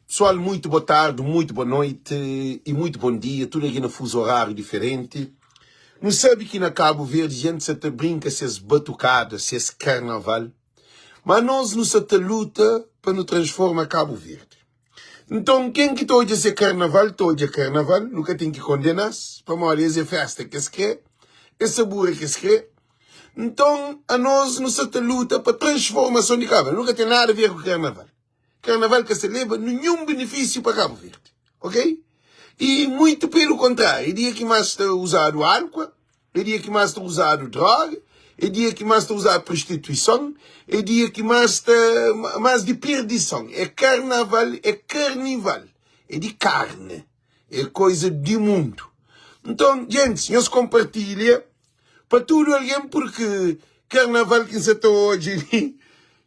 Pessoal, muito boa tarde, muito boa noite e muito bom dia. Tudo aqui no fuso horário diferente. Não sabe que na Cabo Verde gente se te brinca se é batucada, se é carnaval. Mas nós não se te luta para nos transformar Cabo Verde. Então, quem que está a dizer carnaval, nunca tem que condenar-se. Para uma essa festa que se quer, essa burra que se quer. Então, a nós não se te luta para transformação de Cabo Verde. Nunca tem nada a ver com carnaval. Carnaval que celebra nenhum benefício para Cabo Verde, ok? E muito pelo contrário, é dia que mais está usado álcool, é dia que mais está usado droga, é dia que mais está usado prostituição, é dia que mais está mais de perdição. É carnaval, é carnival, é de carne, é coisa de mundo. Então, gente, nós compartilha para tudo alguém porque carnaval que se está hoje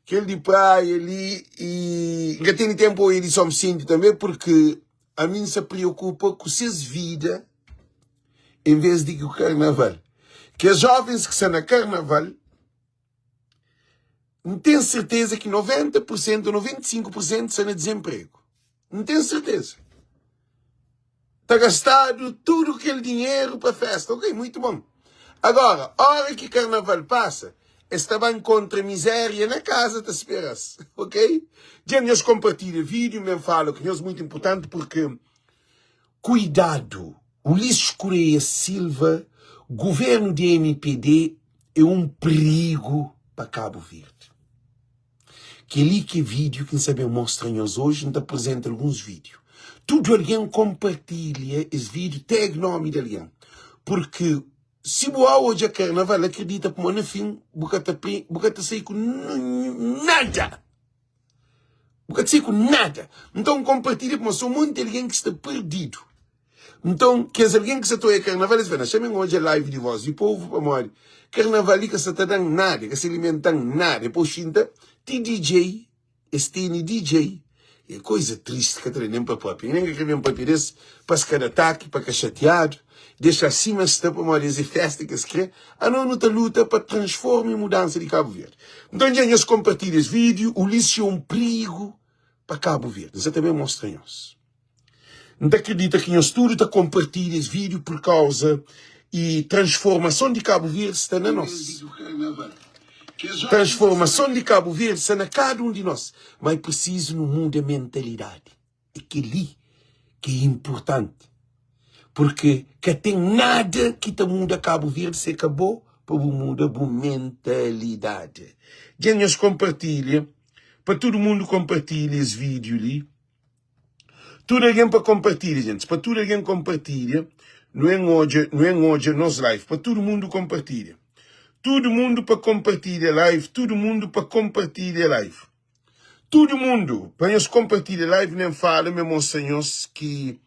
que ele de praia ali e já tem tempo ele só me sinto também porque a mim se preocupa com suas vidas em vez de que o carnaval. Que as jovens que estão na carnaval não tenho certeza que 90%, 95% estão no desemprego. Não tenho certeza. Está gastado tudo aquele dinheiro para festa. Ok, muito bom. Agora, a hora que o carnaval passa, estavam contra a miséria na casa, te esperas, ok? Já nós compartilhamos vídeo, me falo que é muito importante porque, cuidado, Ulisses Correia Silva, governo de MPD, é um perigo para Cabo Verde. Que ali que vídeo, quem sabe mostra-nos hoje, ainda apresenta alguns vídeos. Tudo alguém compartilha esse vídeo, tag nome de alguém. Porque se boa hoje a carnaval acredita que no fim, bocata sair com nada. Bocata sair com nada. Então compartilha porque sou muito alguém que está perdido. Então, que é alguém que se toa a carnaval, eles vêm, chamem hoje a live de voz do povo para morrer. Carnaval que se está dando nada, que se alimentando nada. Depois xinta, DJ, este DJ. É coisa triste que nem para papi. Nem que escrevem um papi desse, para se cada ataque, para ficar chateado. Deixa acima se para uma dessa festa que se quer. A não está luta para transformar e mudança de Cabo Verde. Então, já nós compartilhamos esse vídeo. O Ulisses é um perigo para Cabo Verde. Isso também mostra-nos. Não acredita que nós tudo está compartilhando esse vídeo por causa e transformação de Cabo Verde está na nossa. Transformação de Cabo Verde está na cada um de nós. Mas preciso no mundo da mentalidade. É aquele que é importante. Porque que tem nada que te muda Cabo Verde se acabou para mudar a mentalidade. Já nós compartilha, para todo mundo compartilha esse vídeo ali. Tudo alguém para compartilhar, gente. Para todo alguém compartilha, não é hoje nos live, para todo mundo compartilha. Todo mundo para compartilhar live, todo mundo para compartilhar live. Todo mundo, para nós compartilhar live, nem fala, meu monsenhores, que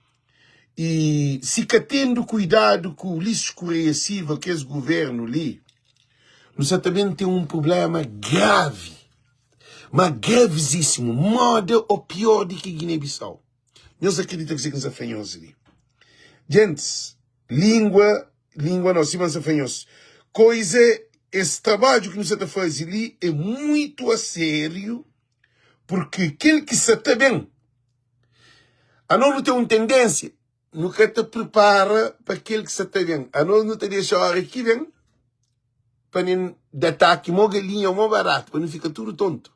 e se que tendo cuidado com o Ulisses Correia Silva, que é esse governo ali, nós também tem um problema grave, mas gravíssimo, moda ou pior do que Guiné-Bissau. Nós acreditamos que nos afanhamos ali. Gente, língua nós somos afanhosos. Coisa, esse trabalho que nós estamos fazendo ali é muito a sério, porque aquele que se está bem, a nós não tem uma tendência, nunca te prepara para aquele que se está bem. A nós não te deixa a hora que vem, para não dar ataque, uma galinha, uma barato, para não ficar tudo tonto.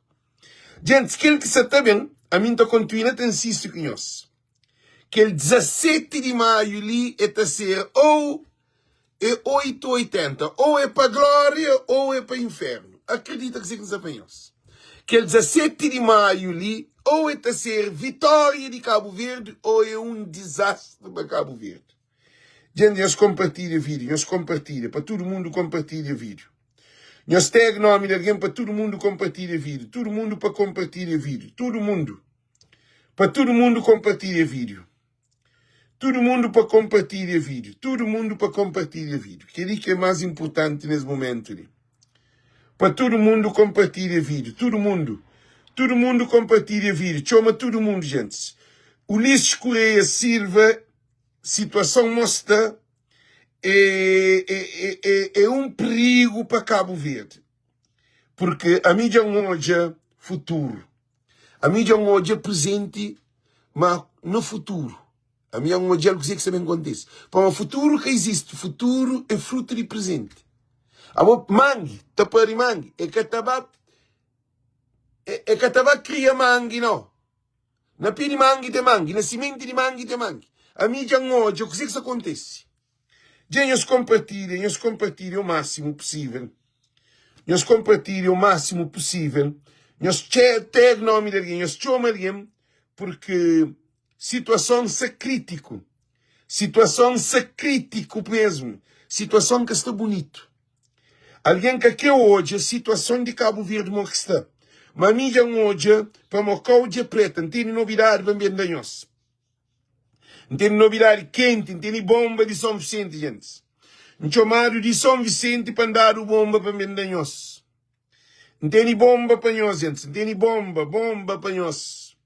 Gente, aquele que se está bem, a mim está continuando a insistir com nós. Que ele 17 de maio ali é a ser ou é 880, ou é para glória ou é para inferno. Acredita que se nos apanhos. Que ele 17 de maio ali ou é a ser vitória de Cabo Verde ou é um desastre para Cabo Verde. Gente, nós compartilha vídeo, nós compartilha, para todo mundo compartilha vídeo. Nós tag nome de alguém para todo mundo compartilha vídeo, todo mundo para compartilhar vídeo, todo mundo. Para todo mundo compartilha vídeo. Todo mundo para compartilhar vídeo. Todo mundo para compartilhar vídeo. Que é que é mais importante nesse momento ali. Para todo mundo compartilhar vídeo. Todo mundo. Todo mundo compartilha vídeo. Chama todo mundo, gente. Ulisses Correia Silva, situação mostra, é um perigo para Cabo Verde. Porque a mídia hoje é futuro. A mídia hoje é presente. mas no futuro, a minha modelo que que também acontece. Para o futuro que existe, o futuro é fruto de presente. A mangue, tapari mangue, é que estava cria mangue, não. Na pia de mangue tem mangue, na semente de mangue tem mangue. A minha já hoje, o que isso acontece? Já nós compartilham o máximo possível. Nós compartilham o máximo possível. Nós temos nome de alguém, nós chamamos alguém, porque situação se crítico. Situação se crítico mesmo. Situação que está bonito. Alguém que aqui hoje, a situação de Cabo Verde morre está. Mas a mídia hoje, para uma cauda preta, não tem novidade para bem da nós. Não tem novidade quente, não tem bomba de São Vicente, gente. Não chamado de São Vicente para dar o bomba para bem da nós. Não tem bomba para nós, gente. Não tem bomba para nós.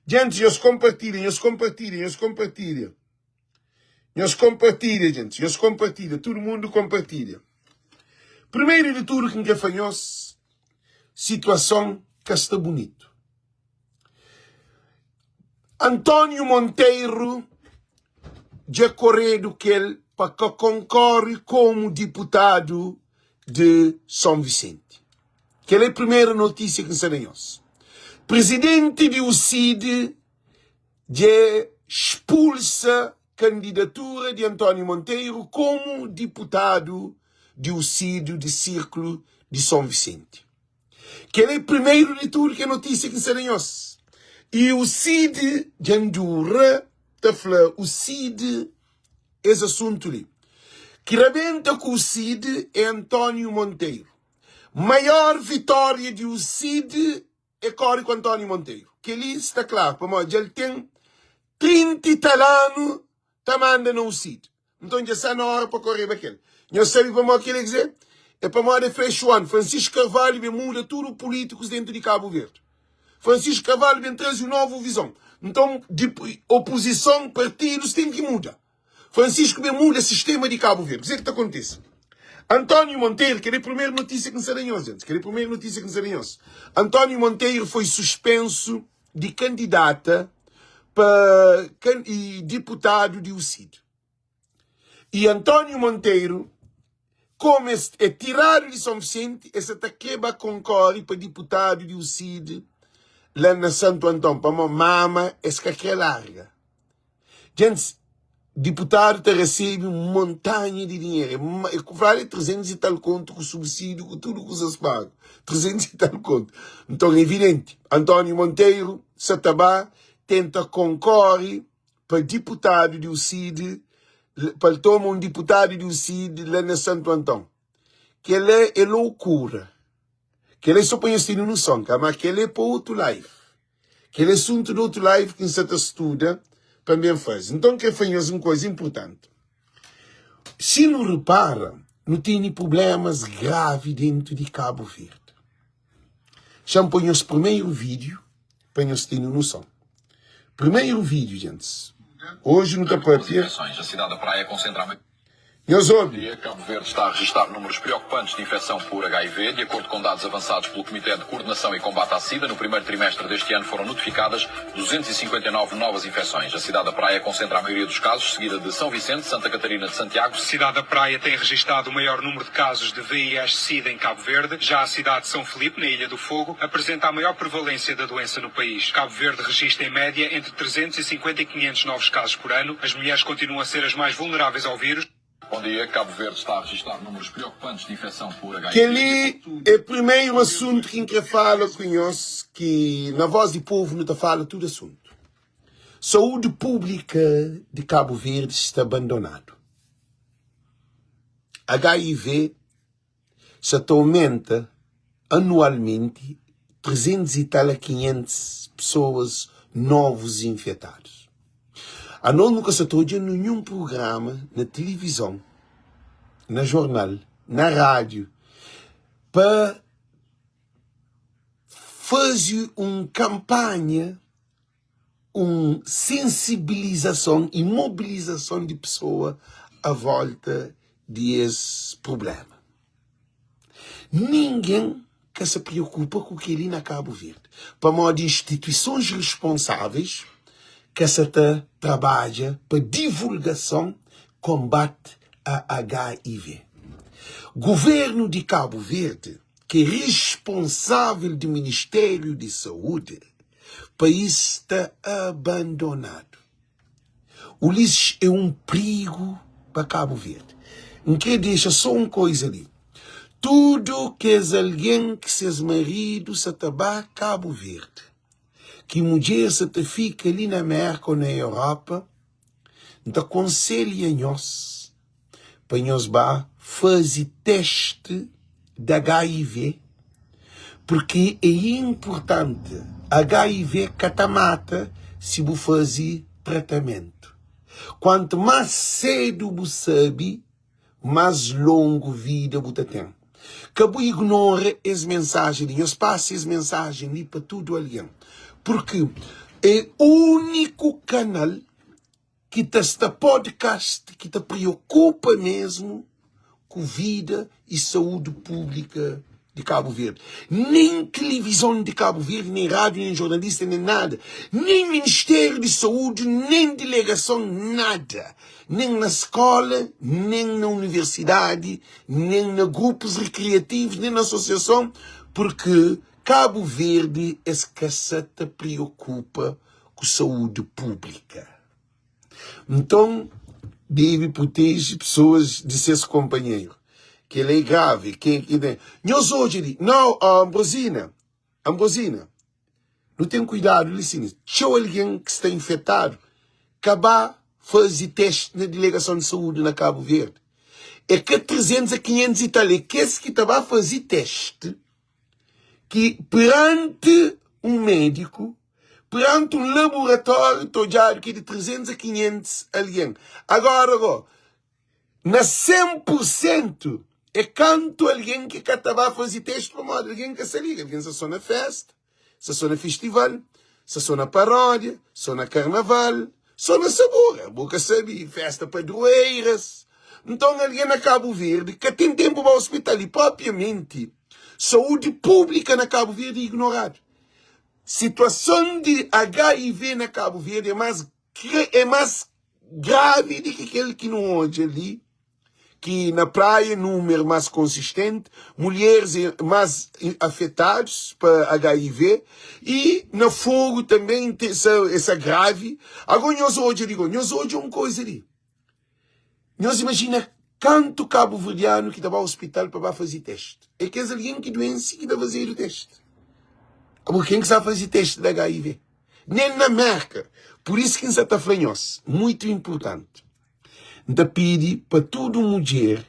Gente, nós compartilham, gente. Nós compartilham, todo mundo compartilha. Primeiro de tudo, quem quer fazer situação que está bonito. Antônio Monteiro já correu que ele para que concorre como deputado de São Vicente. Que é a primeira notícia que sabemos. Presidente de UCID já expulsa a candidatura de Antônio Monteiro como deputado de UCID de Círculo de São Vicente. Que é o primeiro de tudo que é notícia que sabemos. E o CID de Andorra, o CID é esse assunto ali. Que rebenta com o CID é Antônio Monteiro. Maior vitória de o CID é corre com Antônio Monteiro. Que ali está claro, para nós, ele tem 30 anos, está mandando o CID. Então já está na hora para correr para aquele. Nós sabemos para nós o que ele dizer? É para nós de Freixo Ano. Francisco Carvalho muda tudo os políticos dentro de Cabo Verde. Francisco Carvalho vem trazer uma nova visão. Então, de oposição, partidos, tem que mudar. Francisco vem muda o sistema de Cabo Verde. O que é que está acontecendo? Antônio Monteiro, que é a primeira notícia que nos sabemos, gente. Antônio Monteiro foi suspenso de candidata para deputado de UCID. E Antônio Monteiro, como é tirado de São Vicente, essa taqueba concorre para deputado de UCID lá na Santo Antão, para uma mama, essa que é larga. Gente, deputado te recebe uma montanha de dinheiro. Vale 300 e tal conto com subsídio, com tudo que vocês pagam. 300 e tal conto. Então é evidente, Antônio Monteiro, Satabá, tenta concorrer para deputado de UCID, para tomar um deputado de UCID lá na Santo Antão. Que ele é loucura. Que ele só põe assim no som, mas que ele é para outro live. Que ele é assunto do outro live que se estuda, também faz. Então, que faz uma coisa importante. Se não repara, não tem problemas graves dentro de Cabo Verde. Já põe o primeiro vídeo, põe o ter noção. Primeiro vídeo, gente. Hoje não está para ter. A cidade da Praia concentra... Cabo Verde está a registrar números preocupantes de infecção por HIV. De acordo com dados avançados pelo Comitê de Coordenação e Combate à SIDA, no primeiro trimestre deste ano foram notificadas 259 novas infecções. A cidade da Praia concentra a maioria dos casos, seguida de São Vicente, Santa Catarina de Santiago. A cidade da Praia tem registado o maior número de casos de VIH-Sida em Cabo Verde. Já a cidade de São Filipe, na Ilha do Fogo, apresenta a maior prevalência da doença no país. Cabo Verde registra em média entre 350 e 500 novos casos por ano. As mulheres continuam a ser as mais vulneráveis ao vírus. Bom dia, Cabo Verde está a registrar números preocupantes de infecção por HIV. Que ali é o primeiro assunto que quem fala conhece, que na voz do povo não está fala tudo assunto. Saúde pública de Cabo Verde está abandonado. HIV se aumenta anualmente 300 e tal a 500 pessoas novos infectados. A nós nunca se trouxe nenhum programa na televisão, na jornal, na rádio, para fazer uma campanha, uma sensibilização e mobilização de pessoas à volta desse problema. Ninguém que se preocupa com o que ali na Cabo Verde. Para modo de instituições responsáveis, que se trabalha para divulgação, combate a HIV. Governo de Cabo Verde, que é responsável do Ministério de Saúde, o país está abandonado. O lixo é um perigo para Cabo Verde. Não quer deixar só uma coisa ali. Tudo que é alguém que seus maridos se trabalha Cabo Verde, que mulher se fica ali na América ou na Europa, então aconselha-nos para nós fazer teste de HIV, porque é importante. HIV catamata se você fazer tratamento. Quanto mais cedo você sabe, mais longo vida você tem. Cabo ignora as mensagens, nós passa as mensagens ali para tudo alguém. Porque é o único canal que está podcast, que te preocupa mesmo com vida e saúde pública de Cabo Verde. Nem televisão de Cabo Verde, nem rádio, nem jornalista, nem nada. Nem Ministério de Saúde, nem delegação, nada. Nem na escola, nem na universidade, nem na grupos recreativos, nem na associação, porque Cabo Verde escasseta preocupa com saúde pública. Então, deve proteger pessoas de seus companheiros. Que ele é grave. Nós hoje, não, Ambrosina, não tem cuidado, licença. Se alguém que está infectado, acabar fazer teste na delegação de saúde na Cabo Verde. É que 300 a 500 italianos, que esse que estava a fazer teste, que perante um médico, perante um laboratório, tojado que de 300 a 500 alguém. Agora, na 100%, é canto alguém que estava a fazer teste para modo, alguém que se liga, alguém se só na festa, se só na festival, se só na paródia, só na carnaval, só na sabor, a boca sabe, festa padroeiras. Então alguém na Cabo Verde, que tem tempo para o hospital e propriamente, saúde pública na Cabo Verde é ignorada. Situação de HIV na Cabo Verde é mais grave do que aquele que não hoje ali, que na praia número mais consistente, mulheres mais afetadas para HIV e no fogo também essa grave. Agora nós hoje é uma coisa ali. Nós imagina quanto cabo-verdiano que estava ao hospital para fazer teste. É que é alguém que doença que está fazendo o teste. Porque quem que sabe fazer teste de HIV? Nem na América. Por isso que está falando, muito importante. Então pede para toda mulher,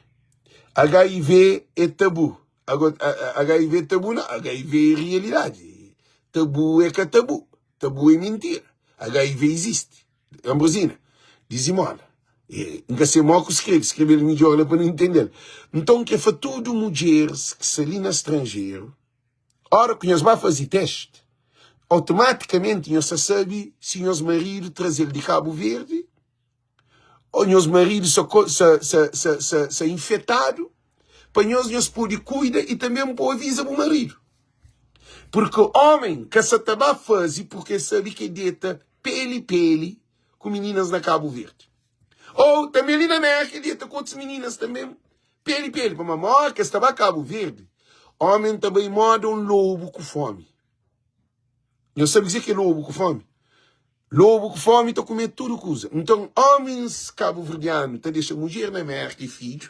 HIV é tabu. Agora, HIV é tabu não, HIV é realidade. Tabu é que é tabu. Tabu é mentira. HIV existe. Ambrosina, dizimola. Nunca sei mal que escrever em jornal para não entender. Então que é para toda mulher que se ali no estrangeiro, hora que nós vamos fazer teste, automaticamente nós sabe se nós marido trazer de Cabo Verde, ou meus maridos são infectados, para nós podemos cuidar e também pode avisar o marido. Porque o homem que se está a fazer, porque sabe que é dieta pele com meninas na Cabo Verde. Ou também ali na América, dieta com outras meninas também, pele, para uma maior que estava a Cabo Verde. Homem também mora um lobo com fome. Eu sabe dizer que é lobo com fome? Lobo com fome está comendo tudo coisa. Então, homens cabo-verdianos estão deixando mulher na América e filho.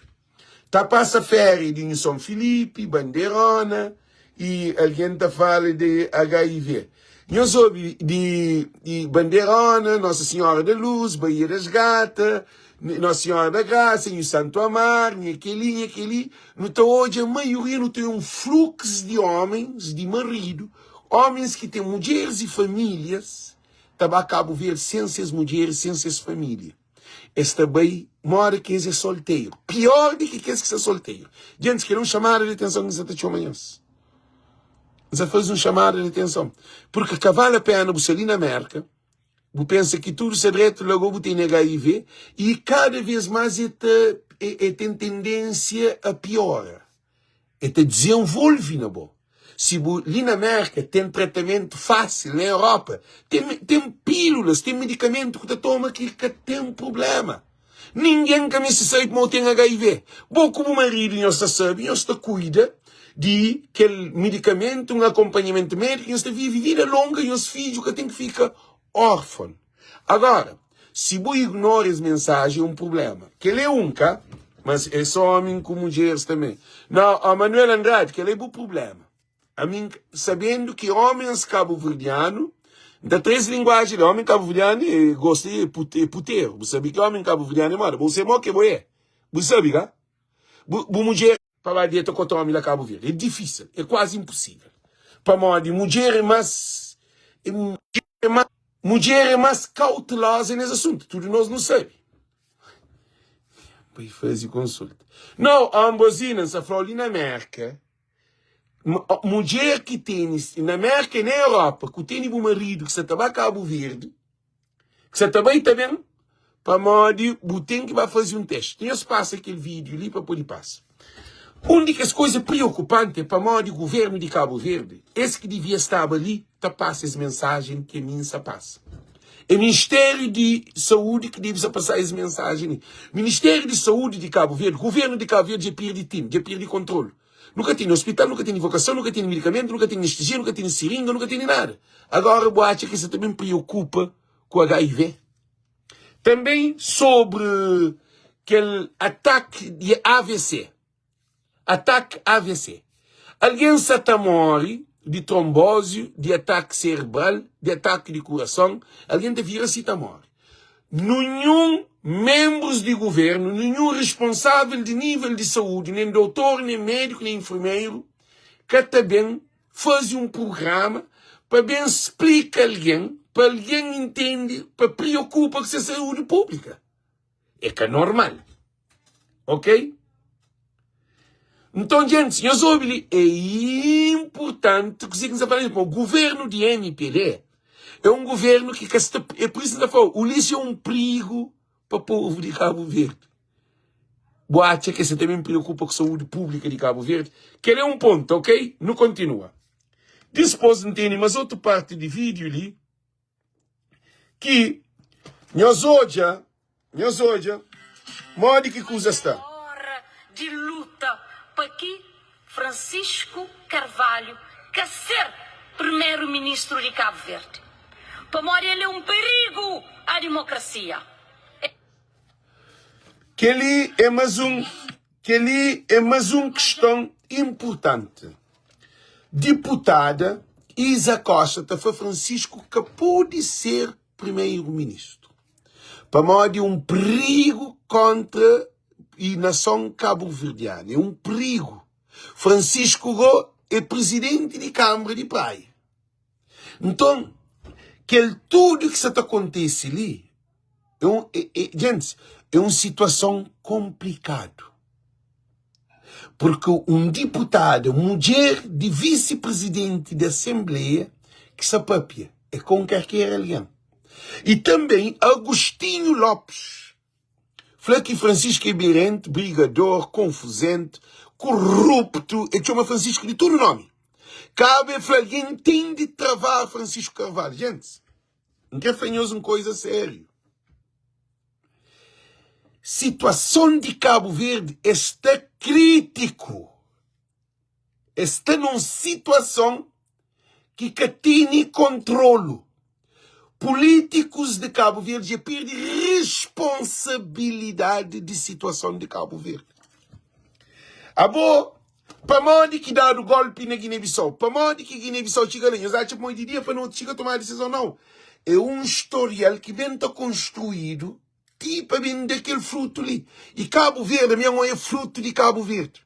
Está passa férias de São Felipe, Bandeirona, e alguém está falando de HIV. Eu soube de Bandeirona, Nossa Senhora da Luz, Baía das Gatas, Nossa Senhora da Graça, e o Santo Amar, e aquele. Então, hoje, a maioria não tem um fluxo de homens, de marido, homens que têm mulheres e famílias, estava a Cabo Verde sem as mulheres, sem as famílias. Esta bem mora que é solteiro. Pior do que é solteiro. Gente, que não chamaram de atenção que você está amanhã. Você faz um chamado de atenção. Porque que vale a pena você ali na América, você pensa que tudo se direito, logo você tem HIV, e cada vez mais tem tendência a piora. Desenvolve na boa. Se ali na América tem tratamento fácil, na Europa, tem pílulas, tem medicamento que tu toma que tem problema. Ninguém que me sabe como tem HIV. Bom, como o marido não sabe, não se cuida de aquele medicamento, um acompanhamento médico, não se vive vida longa e os filhos que tem que ficar órfão. Agora, se você ignora as mensagens, é um problema. Que ele é cá, mas é só homem com mulheres também. Não, a Manuel Andrade, que ele é o problema. A mim, sabendo que homens cabo-verdianos, da 3 linguagens de homem cabo-verdiano, gosta de puteiro. Você sabe que homem cabo-verdiano é mara. Você é que é. Você sabe, cara? Mulher, para a dieta com o homem da Cabo-Verde. É difícil, é quase impossível. Para uma mulher é mais cautelosa nesse assunto. Tudo nós não sabemos. Para fazer consulta. Não, a ambosina, se falou ali na América, mulher que tem, na América e na Europa, que tem um marido que se estava Cabo Verde, que se estava aí também, para modo, tem que vai fazer um teste. Tem passa aquele vídeo ali para poder passar. Uma das coisas preocupantes para modo o governo de Cabo Verde, esse que devia estar ali, tá passa as mensagens que a mim se passa. É o Ministério de Saúde que deve passar essa mensagem. Ministério de Saúde de Cabo Verde, governo de Cabo Verde já perde time, já perde controle. Nunca tem hospital, nunca tem invocação, nunca tem medicamento, nunca tem anestesia, nunca tem seringa, nunca tem nada. Agora, eu acho que isso também preocupa com o HIV. Também sobre aquele ataque de AVC. Ataque AVC. Alguém se está morre de trombose, de ataque cerebral, de ataque de coração. Alguém devia se estar morre. Nenhum membros de governo, nenhum responsável de nível de saúde, nem doutor, nem médico, nem enfermeiro, que também faz um programa para bem explicar alguém, para alguém entender, para preocupar com a saúde pública. É que é normal. Ok? Então, gente, senhores ouvintes, é importante que vocês falem, o governo de MPD é um governo que é por isso que eu falo, o lixo é um perigo para o povo de Cabo Verde. Boate que você também preocupa com a saúde pública de Cabo Verde, que ele é um ponto, ok? Não continua. Depois não tem mais outra parte de vídeo ali, que nós hoje, modo que coisa está. Hora de luta para que Francisco Carvalho quer ser primeiro-ministro de Cabo Verde. Para morrer ele é um perigo à democracia. Que ali é mais uma questão importante. Deputada Isa Costa foi Francisco que pode ser primeiro-ministro. Para modo um perigo contra a nação cabo-verdiana. É um perigo. Francisco é presidente de Câmara de Praia. Então, tudo que está acontece ali, gente, é uma situação complicada. Porque um deputado, mulher de vice-presidente da Assembleia, que se apapia, é com qualquer alguém. E também Agostinho Lopes. Falei que Francisco é birrente, brigador, confusente, corrupto, e chama Francisco de todo nome. Cabe a alguém tem de travar Francisco Carvalho. Gente, não quer fanhoso uma coisa séria. Situação de Cabo Verde está crítico. Está numa situação que tem controle. Políticos de Cabo Verde já perdem responsabilidade de situação de Cabo Verde. Para modo que dá o golpe na Guiné-Bissau, para modo que Guiné-Bissau chega ali, eu acho que muito dia para não chegar a tomar decisão, não. É um historial que vem construído tipo bem daquele fruto ali. E Cabo Verde, a minha mãe é fruto de Cabo Verde.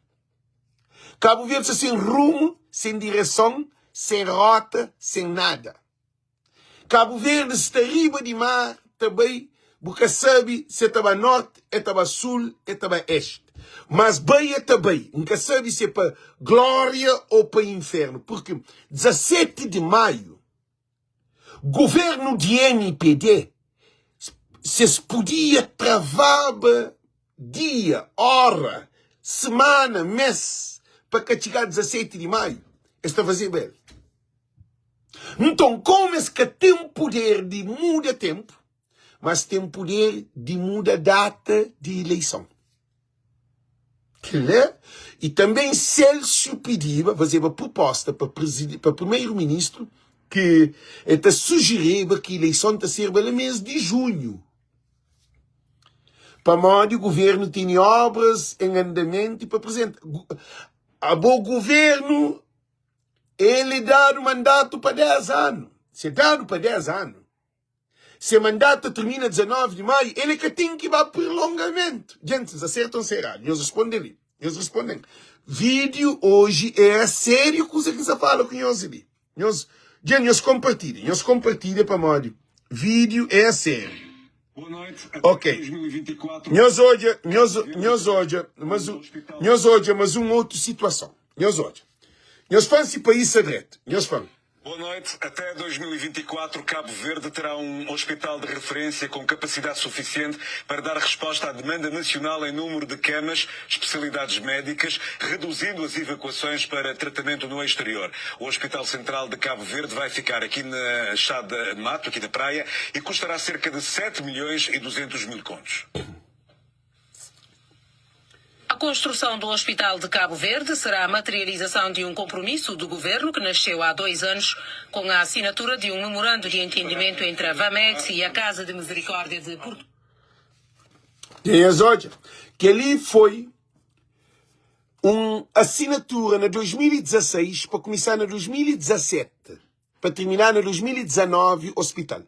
Cabo Verde está sem rumo, sem direção, sem rota, sem nada. Cabo Verde está riba de mar, também, porque sabe se estava norte, estava sul, estava este. Mas bem é também, nunca sabe se é para glória ou para inferno. Porque 17 de maio, governo de MPD, se podia travar dia, hora, semana, mês, para chegar 17 de maio. está a fazer bem. Então, como é que tem poder de mudar tempo, mas tem poder de mudar data de eleição? E também Celso pediu, fazer uma proposta para o primeiro-ministro que está sugerindo que a eleição está ser no mês de junho. Para modo o governo tem obras em andamento e para apresentar. A bom governo, ele dá o mandato para 10 anos. Se dá para 10 anos. Se o mandato termina 19 de maio, ele que tem que ir para prolongamento. Gente, acertam se errado. Nós respondem. Vídeo hoje é sério coisa que você fala com nós ali. Nós compartilham para modo. Vídeo é sério. Boa noite. Ok. 2024. Nós hoje, mas uma outra situação. Nós fazemos esse país secreto. Boa noite. Até 2024, Cabo Verde terá um hospital de referência com capacidade suficiente para dar resposta à demanda nacional em número de camas, especialidades médicas, reduzindo as evacuações para tratamento no exterior. O Hospital Central de Cabo Verde vai ficar aqui na Chá de Mato, aqui na praia, e custará cerca de 7 milhões e 200 mil contos. A construção do Hospital de Cabo Verde será a materialização de um compromisso do governo que nasceu há 2 anos com a assinatura de um memorando de entendimento entre a Vamex e a Casa de Misericórdia de Porto. Que ali foi uma assinatura na 2016 para começar na 2017 para terminar na 2019 o hospital.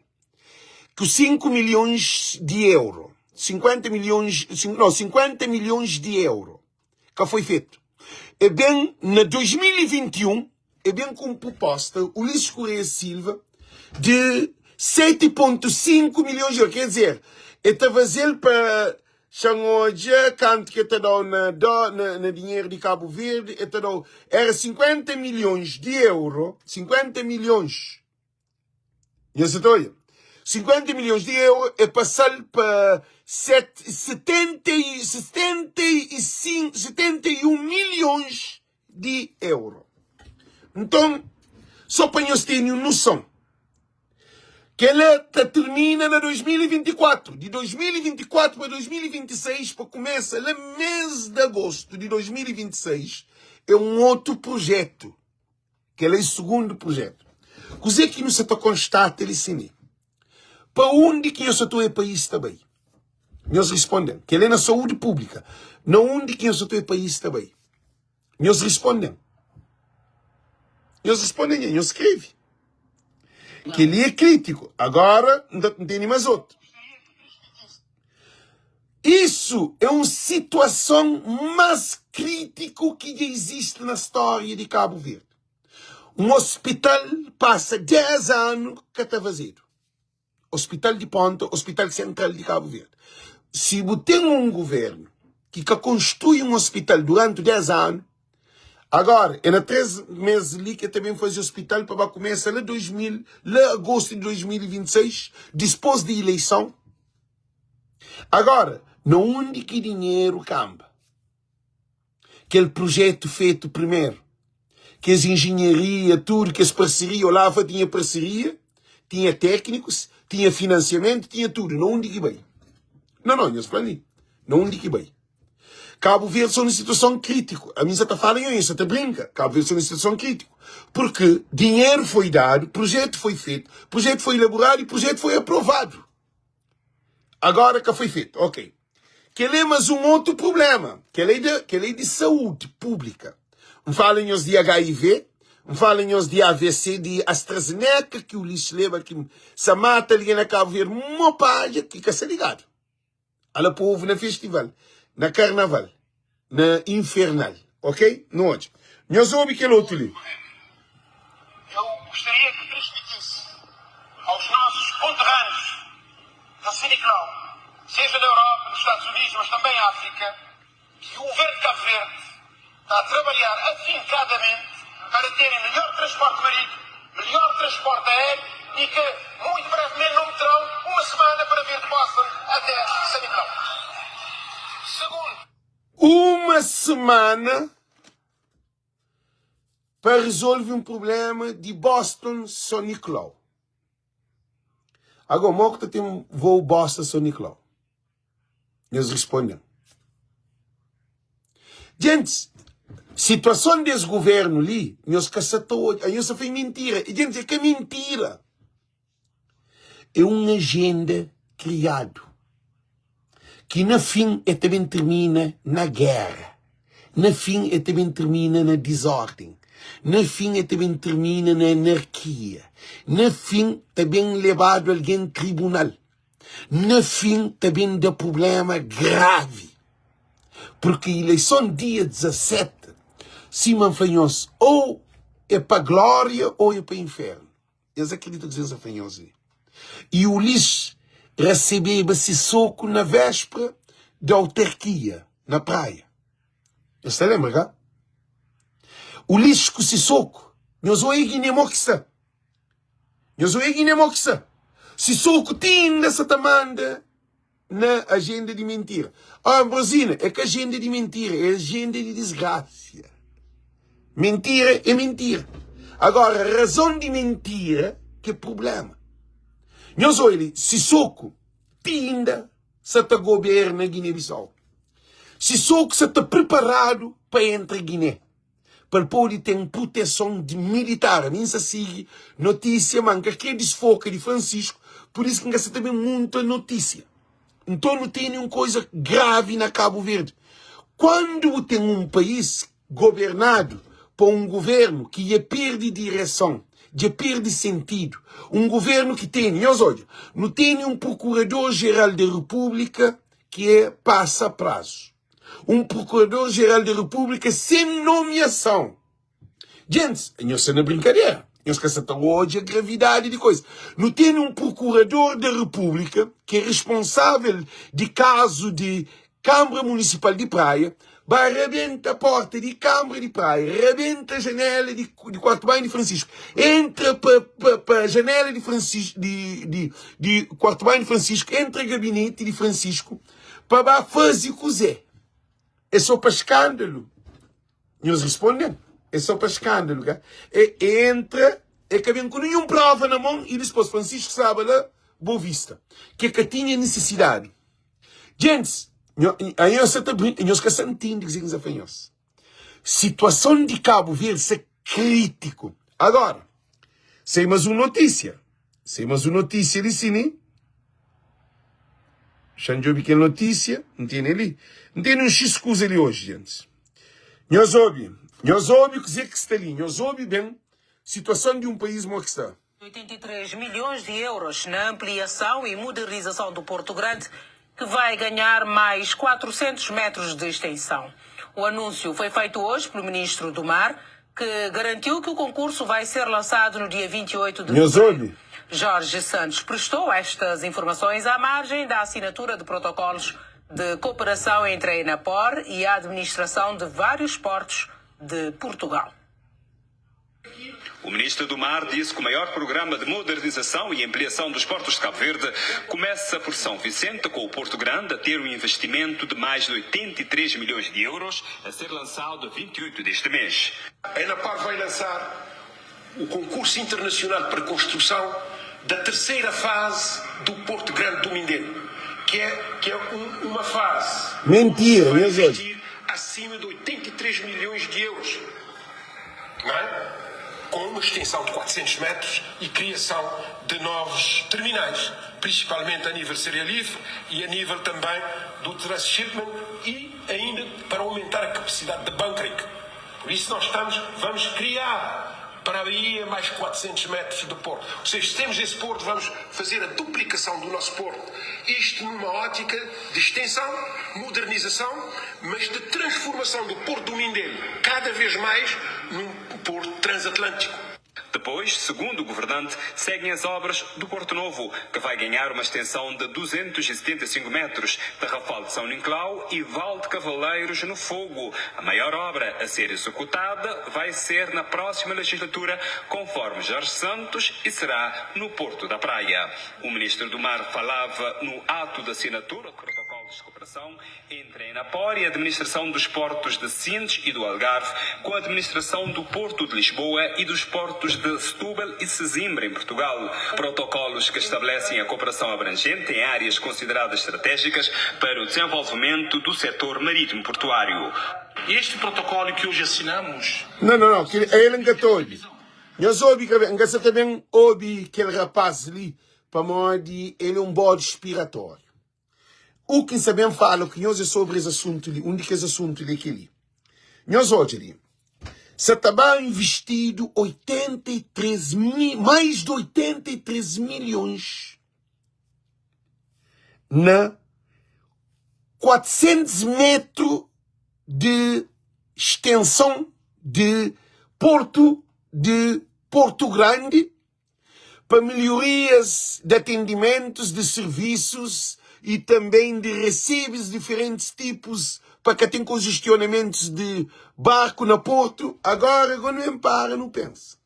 Com 5 milhões de euros. 50 milhões de euros que foi feito. E bem, na 2021, é bem com proposta, o Luís Correia Silva, de 7,5 milhões de euros. Quer dizer, está fazendo para Xangoja, canto que está dando na dinheiro de Cabo Verde, era 50 milhões de euros, 50 milhões. E eu estou 50 milhões de euros é passar para 71 milhões de euros. Então, só para nós terem noção, que ela termina na 2024. De 2024 para 2026, para começar no mês de agosto de 2026, é um outro projeto. Que ele é o segundo projeto. Coisa que não se constata, ele sim. Para onde que eu estou é país também? Nós respondemos. Que ele é na saúde pública. Na onde que eu estou é país também? Nós respondemos. Nós escrevemos. Que ele é crítico. Agora, não tem mais outro. Isso é uma situação mais crítica que existe na história de Cabo Verde. Um hospital passa 10 anos que está vazio. Hospital de Ponta, Hospital Central de Cabo Verde. Se você tem um governo que constrói um hospital durante 10 anos, agora, em 3 meses ali que também faz o hospital para começar lá agosto de 2026, depois da eleição. Agora, não onde que dinheiro camba. Aquele projeto feito primeiro, que as engenharia, tudo, que as parcerias, Olava tinha parceria, tinha técnicos, tinha financiamento, tinha tudo. Não onde que bem. Não, eu falei. Não onde que bem. Cabo Verde está numa situação crítica. A mim já está falando isso, está brinca. Cabo Verde está numa situação crítica. Porque dinheiro foi dado, projeto foi feito, projeto foi elaborado e projeto foi aprovado. Agora que foi feito, ok. Que é mais um outro problema, que é de saúde pública. Falem-nos de HIV, falem-nos de AVC, de AstraZeneca, que o lixo leva que se mata ali na Cabo Verde, uma página que fica se ligado. Olha o povo na festival, na carnaval, na infernal, ok? No hoje. Nós ouvimos aquele outro ali. Eu gostaria que transmitisse aos nossos conterrâneos da Siniclau, seja na Europa, nos Estados Unidos, mas também na África, que o governo de Cabo Verde está a trabalhar afincadamente para terem melhor transporte marítimo, melhor transporte aéreo e que muito brevemente não terão uma semana para vir de Boston até Siniclau. Segundo, uma semana para resolver um problema de Boston São Nicolau. Agora, Mocta tem um voo Boston São Nicolau. Eles respondem. Gente, situação desse governo ali, nós caçatou, nós foi mentira. E, gente, é que é mentira. É uma agenda criada, que no fim é também termina na guerra. No fim é também termina na desordem. No fim é também termina na anarquia. No fim também levado alguém ao tribunal. No fim também dá problema grave. Porque a eleição dia 17, se manfanhou-se, ou é para a glória ou é para o inferno. Eles acreditam que são fanhosos. E o lixo recebeu esse soco na véspera da autarquia, na praia. Você lembra, cá? O lixo com esse soco, nós ouvimos Guiné-Moxa. Nós ouvimos Guiné-Moxa. Se soco tinha essa tamanda na agenda de mentira. Ah, Brasília, é que a agenda de mentira é agenda de desgraça. Mentira é mentira. Agora, a razão de mentira que é problema. Nós olhamos, se soco tinha se está governa Guiné-Bissau. Se soco se está preparado para entrar em Guiné. Para poder ter proteção de militar. A mim se sigue notícia, manca que é desfoca de Francisco. Por isso que se também muita notícia. Então não tem nenhuma coisa grave na Cabo Verde. Quando tem um país governado por um governo que perde direção, que perde sentido, um governo que tem, não tem um procurador-geral da República que passa prazo. Um procurador-geral da República sem nomeação. Gente, nós não é brincadeira. Nós caçamos hoje a gravidade de coisa. Não tem um procurador da República que é responsável de caso de Câmara Municipal de Praia, vai rebenta a porta de Câmara de Praia, rebenta a janela de Quarto Banho de Francisco, entra para a janela de Francisco, de Quarto Banho de Francisco, entra o gabinete de Francisco, para fazer cozer. É só para escândalo. Nós respondemos. É só para escândalo. Entra, é que vem com nenhuma prova na mão e depois Francisco sabe lá, boa vista. Que tinha necessidade. Gente, nós que sentimos que nós situação de Cabo Verde é crítico. Agora, sei mais uma notícia. Sei mais uma notícia de cine. Xanjo pequena notícia. Não tem ali. Não tem um X-Cusa ali hoje, gente. Nós ouvimos o que está ali. Nós ouvimos bem situação de um país como que está. 83 milhões de euros na ampliação e modernização do Porto Grande, que vai ganhar mais 400 metros de extensão. O anúncio foi feito hoje pelo Ministro do Mar, que garantiu que o concurso vai ser lançado no dia 28 de fevereiro. Jorge Santos prestou estas informações à margem da assinatura de protocolos de cooperação entre a Enapor e a administração de vários portos de Portugal. O Ministro do Mar disse que o maior programa de modernização e ampliação dos portos de Cabo Verde começa por São Vicente, com o Porto Grande a ter um investimento de mais de 83 milhões de euros, a ser lançado a 28 deste mês. A Enapor vai lançar o concurso internacional para construção da terceira fase do Porto Grande do Mindelo, que é uma fase... Mentira, vai meu investir acima de 83 milhões de euros. Não é? Com uma extensão de 400 metros e criação de novos terminais, principalmente a nível cerealífero e a nível também do transshipment e ainda para aumentar a capacidade de bunkering. Por isso nós vamos criar para a Bahia mais 400 metros de porto. Ou seja, se temos esse porto, vamos fazer a duplicação do nosso porto. Isto numa ótica de extensão, modernização, mas de transformação do Porto do Mindelo cada vez mais num porto transatlântico. Depois, segundo o governante, seguem as obras do Porto Novo, que vai ganhar uma extensão de 275 metros, da Rafal de São Nicolau e Val de Cavaleiros no Fogo. A maior obra a ser executada vai ser na próxima legislatura, conforme Jorge Santos, e será no Porto da Praia. O Ministro do Mar falava no ato de assinatura de protocolos de cooperação cooperação entre a Enapor e a administração dos portos de Sines e do Algarve, com a administração do Porto de Lisboa e dos portos de Setúbal e Sesimbra, em Portugal. Protocolos que estabelecem a cooperação abrangente em áreas consideradas estratégicas para o desenvolvimento do setor marítimo portuário. Este protocolo que hoje assinamos... Não, que é ele engatou. Nós ouvimos também aquele rapaz ali, para morrer, ele é bode expiratório. O que sabemos fala que nós é sobre esse assunto ali, desses assuntos ali. Nós hoje ali, se estava investido mais de 83 milhões na 400 metros de extensão de Porto Grande, para melhorias de atendimentos, de serviços e também de recibos de diferentes tipos, para que tenha congestionamentos de barco na Porto. Agora não para, não pensa.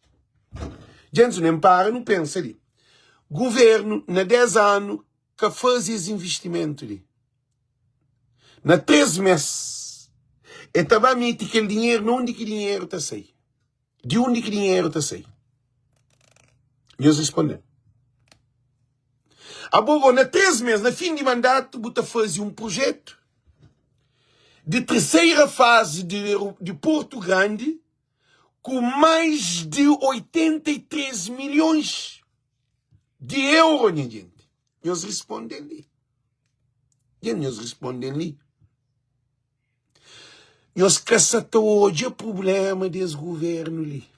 Gente, não para, não pensa ali. Governo, na 10 anos, que faz esse investimento ali. Na 3 meses, e estava a meter aquele dinheiro, de onde que dinheiro está a sair? De onde que dinheiro está a sair? E eles respondem. Agora, na 3 meses, na fim de mandato, você faz um projeto de terceira fase de Porto Grande com mais de 83 milhões de euros, gente. E eles respondem ali. E eles respondem ali. E eles caçam hoje o problema desse governo ali.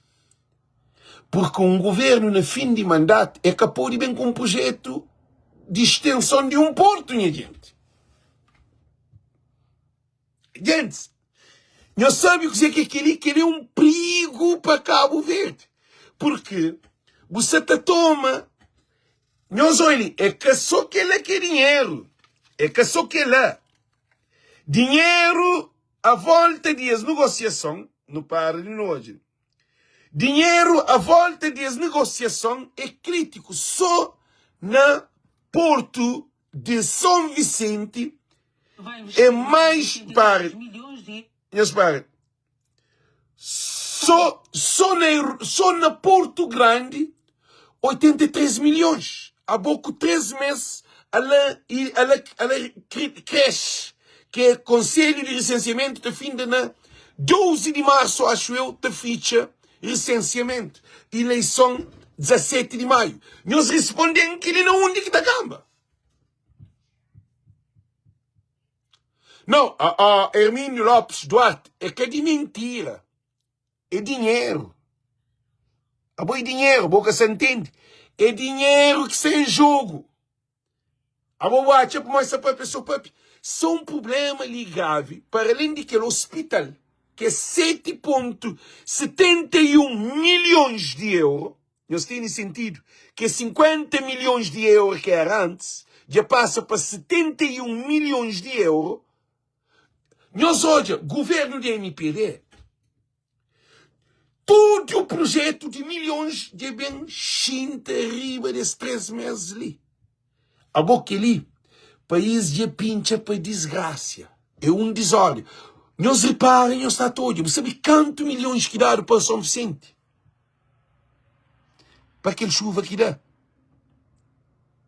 Porque um governo, na fim de mandato, é capaz de bem com um projeto de extensão de um porto, minha gente. Gente, nós sabemos que aquele é um perigo para Cabo Verde. Porque você toma, nós olhamos, é que só que ele quer dinheiro. É que só que ele dinheiro à volta das negociações, não para de hoje. Dinheiro à volta das negociações é crítico. Só na Porto de São Vicente é mais para. Só na Porto Grande 83 milhões. Há pouco 3 meses ela cresce, que é Conselho de Licenciamento da fim de na 12 de março, acho eu, da ficha licenciamento. Eleição 17 de maio. Nós respondemos que ele não onde que está camba. Não, Hermínio Lopes Duarte, é que é de mentira. É dinheiro. A boa dinheiro, a boca se entende. É dinheiro que está em jogo. A boa tipo mais a pessoa papi. São um problema ligado para além de que o hospital, que é 7,71 milhões de euros, nós temos sentido que 50 milhões de euros que era antes, já passa para 71 milhões de euros. Nós hoje, governo de MPD, todo o projeto de milhões de bem chinta arriba desses 3 meses ali. A boca ali, país de pincha para desgraça. É um desordem. Nós reparem, nós está todo. Você sabe quantos milhões que dá para São Vicente? Para aquele chuva que dá.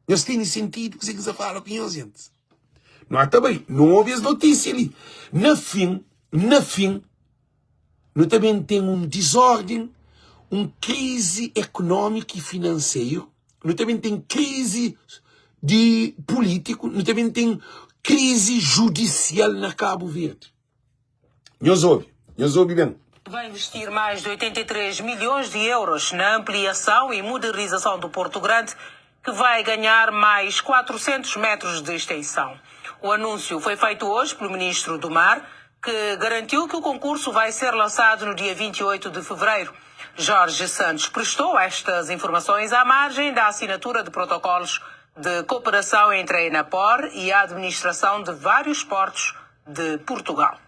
Nós temos sentido que você fala com nós, gente. Não há também. Não houve as notícias ali. Na fim, nós também temos desordem, crise econômica e financeira. Nós também temos crise de político. Nós também temos crise judicial na Cabo Verde. Nós ouvimos bem. Vai investir mais de 83 milhões de euros na ampliação e modernização do Porto Grande, que vai ganhar mais 400 metros de extensão. O anúncio foi feito hoje pelo Ministro do Mar, que garantiu que o concurso vai ser lançado no dia 28 de fevereiro. Jorge Santos prestou estas informações à margem da assinatura de protocolos de cooperação entre a Enapor e a administração de vários portos de Portugal.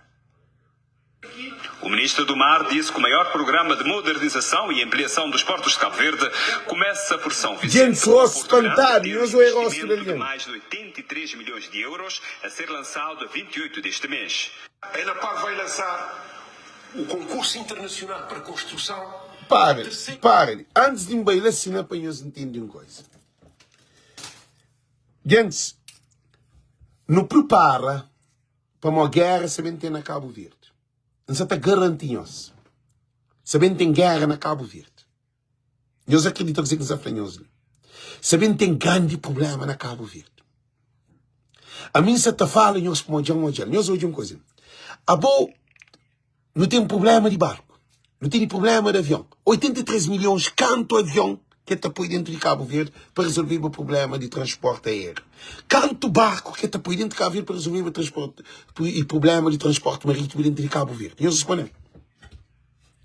O ministro do Mar disse que o maior programa de modernização e ampliação dos portos de Cabo Verde começa por São Vicente. Gente, se fosse espantar, eu sou herói de mais de 83 milhões de euros a ser lançado a 28 deste mês. A ENAPAR vai lançar o concurso internacional para construção. Parem. Antes de me bailar assim, para eles entenderem uma coisa. Gente, não prepara para uma guerra sabendo que tem na Cabo Verde. Não está garantindo-se. Sabendo que tem guerra na Cabo Verde. Eles acreditam que isso é franhoso. Sabendo que tem grande problema na Cabo Verde. A mim se te fala em os modelo. Nós ouvimos uma coisa. A boa não tem problema de barco. Não tem problema de avião. 83 milhões canto avião que está por dentro de Cabo Verde para resolver o problema de transporte aéreo. Canto barco que está por dentro de Cabo Verde para resolver o problema de transporte marítimo dentro de Cabo Verde. E eles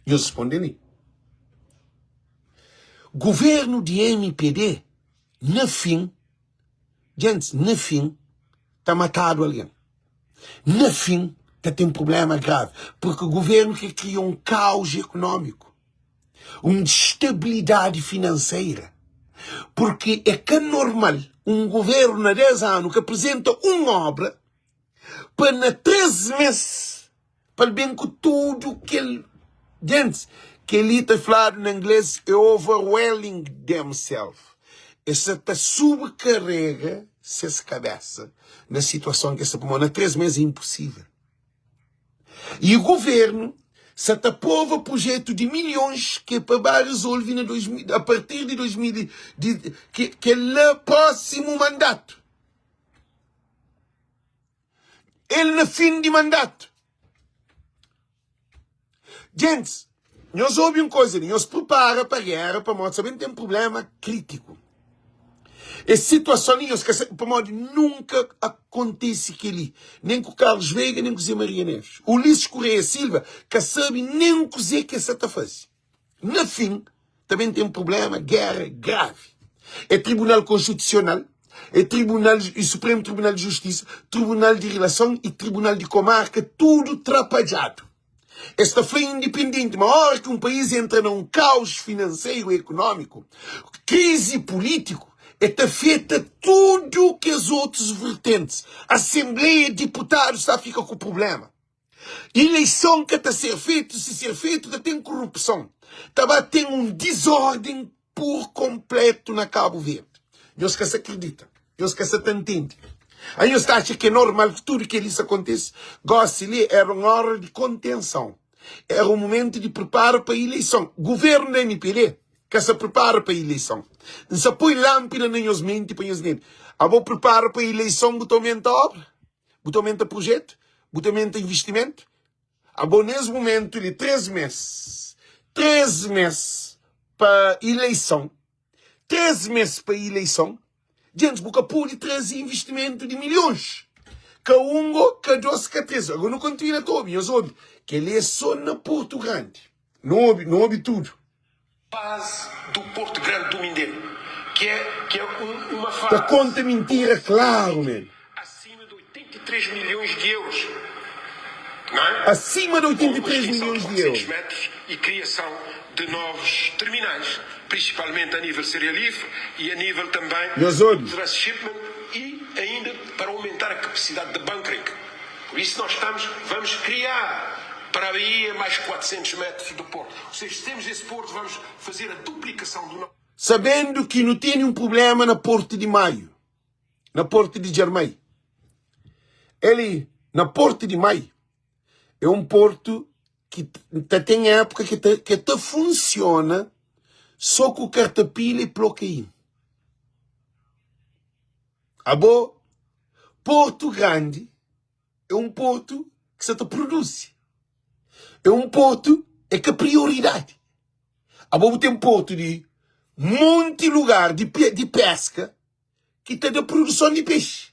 respondem. Governo de MPD, no fim, está matado ali. No fim, tem um problema grave. Porque o governo que cria um caos econômico. Uma instabilidade financeira. Porque é que é normal um governo há 10 anos que apresenta uma obra para na 13 meses para bem com tudo que ele... Gente, que ele está falando em inglês é overwhelming themselves. Essa está subcarrega essa cabeça na situação que essa na 13 meses é impossível. E o governo se tapou o projeto de milhões que é para resolver a partir de 2000, que é o próximo mandato. Ele no fim de mandato. Gente, nós ouvimos uma coisa, nós prepara para a guerra, para a morte, sabendo que tem um problema crítico. Essa situação que nunca acontece aqui. Nem com o Carlos Veiga, nem com o Zé Maria Neves. O Ulisses Correia Silva, que sabe nem o que Zé que essa está fazendo. No fim, também tem um problema, guerra grave. É Tribunal Constitucional, é Tribunal e Supremo Tribunal de Justiça, Tribunal de Relação e Tribunal de Comarca, tudo trapalhado. Esta foi independente, mas a hora que um país entra num caos financeiro e econômico, crise política, está feita tudo que as outras vertentes. Assembleia de Deputados está fica com o problema. Eleição que está a ser feita, se ser feita, tem corrupção. Também tem um desordem por completo na Cabo Verde. Deus que se acredita. Deus que se entende. Aí você acha que é normal que tudo que isso acontece? Gosta ali, era uma hora de contenção. Era um momento de preparo para a eleição. Governo da NPD que se prepara para a eleição. Não se põe lâmpada nem os mentes para os dentes. A boa preparo para a eleição, botamento a obra, botamento a projeto, botamento a investimento. A bom nesse momento, ele 13 meses. 13 meses para a eleição. 13 meses para a eleição. Gente, porque pode trazer investimento de milhões. Cada dois, cada 13. Agora não continua todo, eu soube que ele é só na Porto Grande. Não ouve tudo. Fase do Porto Grande do Mindelo, que é uma fase... Da conta mentira, claro, mesmo. Acima de 83 milhões de euros. Não é? Acima de 83 milhões de euros. Metros e criação de novos terminais, principalmente a nível cerealífero e a nível também de transshipment e ainda para aumentar a capacidade de bunkering. Por isso nós vamos criar para a Bahia mais 400 metros do porto. Ou seja, se temos esse porto, vamos fazer a duplicação do nosso... Sabendo que não tem um problema na Porto de Maio, na Porto de Jarmei. Ele, na Porto de Maio, é um porto que tem época que funciona só com cartapila e ploqueim. Porto Grande é um porto que se produz. É um porto que é prioridade. Tem um porto de monte lugar de pesca que tem da produção de peixe.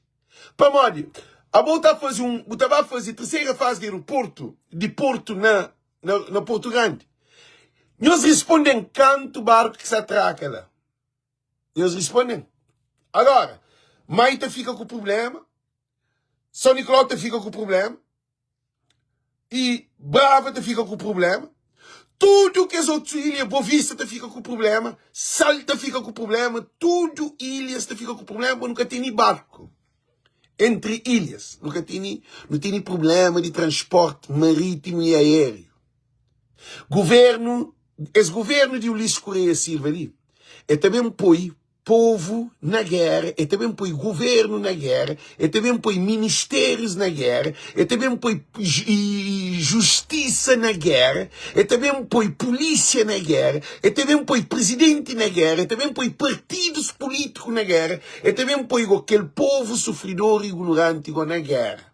Para morrer. Estava a fazer a terceira fase de aeroporto, de porto na Porto Grande. Nós respondem quanto barco que se atraca lá. Nós respondem. Agora, Maita fica com o problema. São Nicolau fica com o problema. e Brava te fica com o problema. Tudo que as outras ilhas, Boa Vista te fica com o problema, Salta fica com o problema, tudo ilhas te fica com o problema, nunca tem barco. Entre ilhas, não tem problema de transporte marítimo e aéreo. Esse governo de Ulisses Correia Silva ali, também põe povo na guerra, também põe governo na guerra, também põe ministérios na guerra, também põe justiça na guerra, também põe polícia na guerra, também põe presidente na guerra, também põe partidos políticos na guerra, também põe aquele povo sofredor e ignorante na guerra.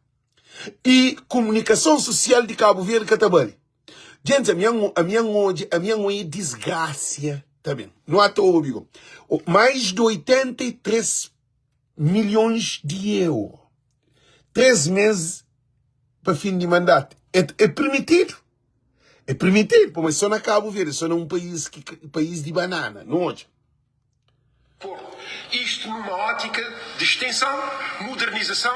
E comunicação social de Cabo Verde que trabalha. Gente, a minha é desgraça também. Não há todo. Mais de 83 milhões de euros. 3 meses para fim de mandato. É permitido. É permitido, mas só na Cabo Verde, só num país de banana. Não hoje. Isto numa ótica de extensão, modernização,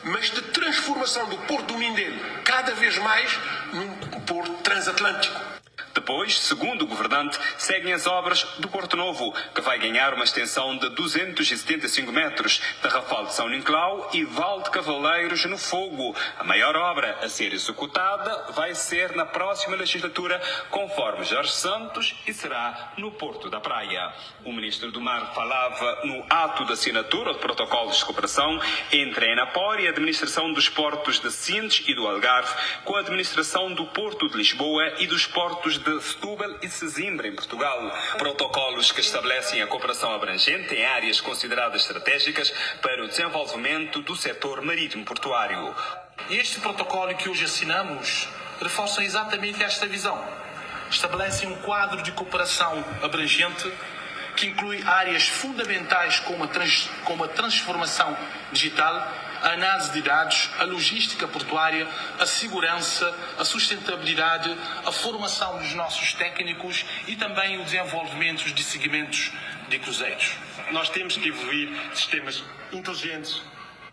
mas de transformação do Porto do Mindelo cada vez mais num porto transatlântico. Depois, segundo o governante, seguem as obras do Porto Novo, que vai ganhar uma extensão de 275 metros, da Rafal de São Nicolau e Val de Cavaleiros no Fogo. A maior obra a ser executada vai ser na próxima legislatura, conforme Jorge Santos, e será no Porto da Praia. O ministro do Mar falava no ato de assinatura de protocolos de cooperação entre a Enapor e a administração dos portos de Sintes e do Algarve, com a administração do Porto de Lisboa e dos portos de Setúbal e Sesimbra, em Portugal. Protocolos que estabelecem a cooperação abrangente em áreas consideradas estratégicas para o desenvolvimento do setor marítimo portuário. Este protocolo que hoje assinamos reforça exatamente esta visão. Estabelecem um quadro de cooperação abrangente que inclui áreas fundamentais como a transformação digital, a análise de dados, a logística portuária, a segurança, a sustentabilidade, a formação dos nossos técnicos e também o desenvolvimento de segmentos de cruzeiros. Nós temos que evoluir sistemas inteligentes.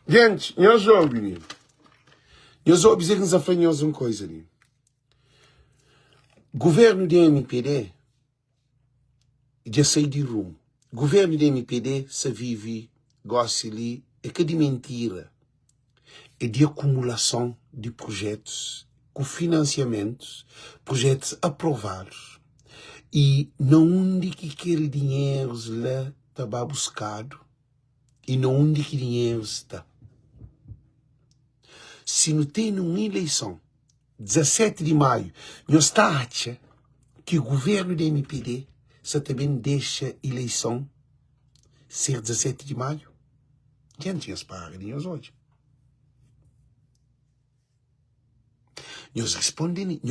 Gente, nós ouvimos dizer que nos afanhamos uma coisa ali. Governo de MPD já saiu de rumo. Governo de MPD se vive, gosta ali, é que de mentira. É de acumulação de projetos com financiamentos, projetos aprovados. E não onde que aquele dinheiro lá estava buscado e não onde que dinheiro está. Se não tem uma eleição, 17 de maio, nós está acha que o governo da MPD se também deixa eleição ser 17 de maio? Gente, nós paramos hoje. Nós respondemos,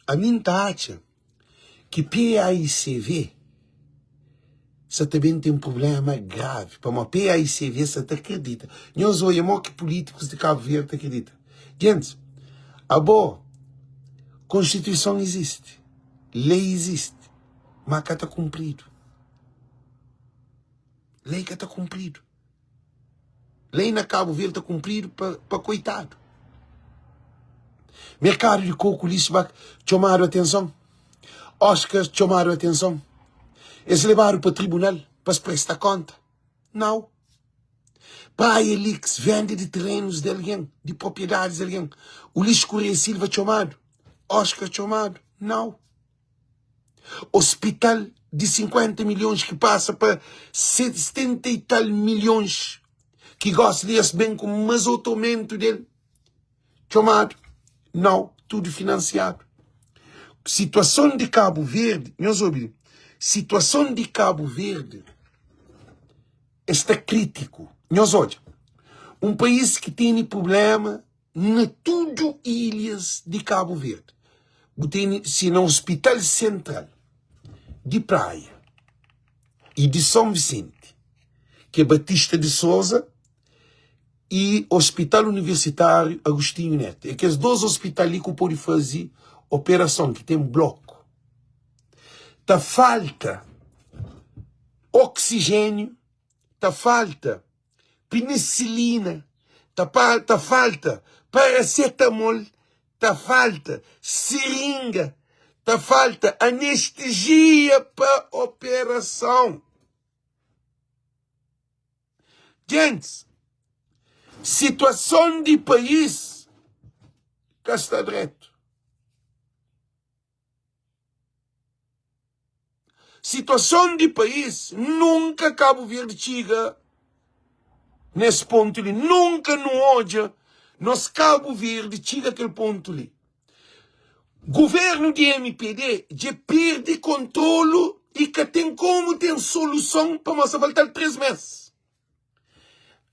a mim acha que PAICV se também tem um problema grave. Para uma PAICV se acredita. Nós olhamos que políticos de Cabo Verde acreditam. Gente, a boa Constituição existe, lei existe, mas que está cumprido. Lei que está cumprido. Lei na Cabo Verde está cumprido para coitado. Mercado de coco, Lisbach, chamaram atenção. Oscar, chamaram atenção. Eles levaram para o tribunal para se prestar conta. Não. Praia Lix, venda de terrenos de alguém, de propriedades de alguém. Ulisses Correia Silva chamado. Oscar chamado. Não. Hospital de 50 milhões que passa para 70 e tal milhões que gosta de bem com mais outro aumento dele. Chamado. Não. Tudo financiado. Situação de Cabo Verde, nós ouvimos. Situação de Cabo Verde está crítico. Nós olhamos. Um país que tem problema na tudo ilhas de Cabo Verde. Tem, se no Hospital Central de Praia e de São Vicente, que é Batista de Souza, e Hospital Universitário Agostinho Neto. É que os dois hospitais ali que podem fazer operação, que tem bloco. Tá falta oxigênio, tá falta penicilina, tá falta paracetamol, tá falta seringa, tá falta anestesia para operação. Gente, situação de país cá está direto. Situação de país, nunca Cabo Verde chega nesse ponto ali. Nunca no hoje, nós Cabo Verde chega aquele ponto ali. Governo de MPD já perde controle e que tem como ter solução para nós voltar 3 meses.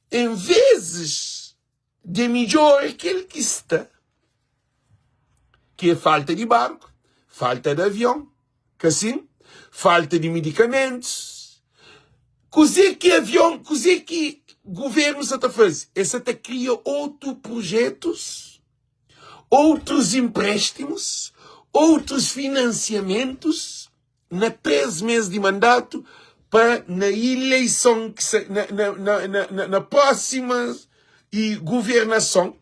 Em vezes de melhor aquele que está, que é falta de barco, falta de avião, que assim, falta de medicamentos, coisa que avião, coisa que governo está a fazer, essa está cria outros projetos, outros empréstimos, outros financiamentos, na 3 meses de mandato, para na eleição, na próxima governação,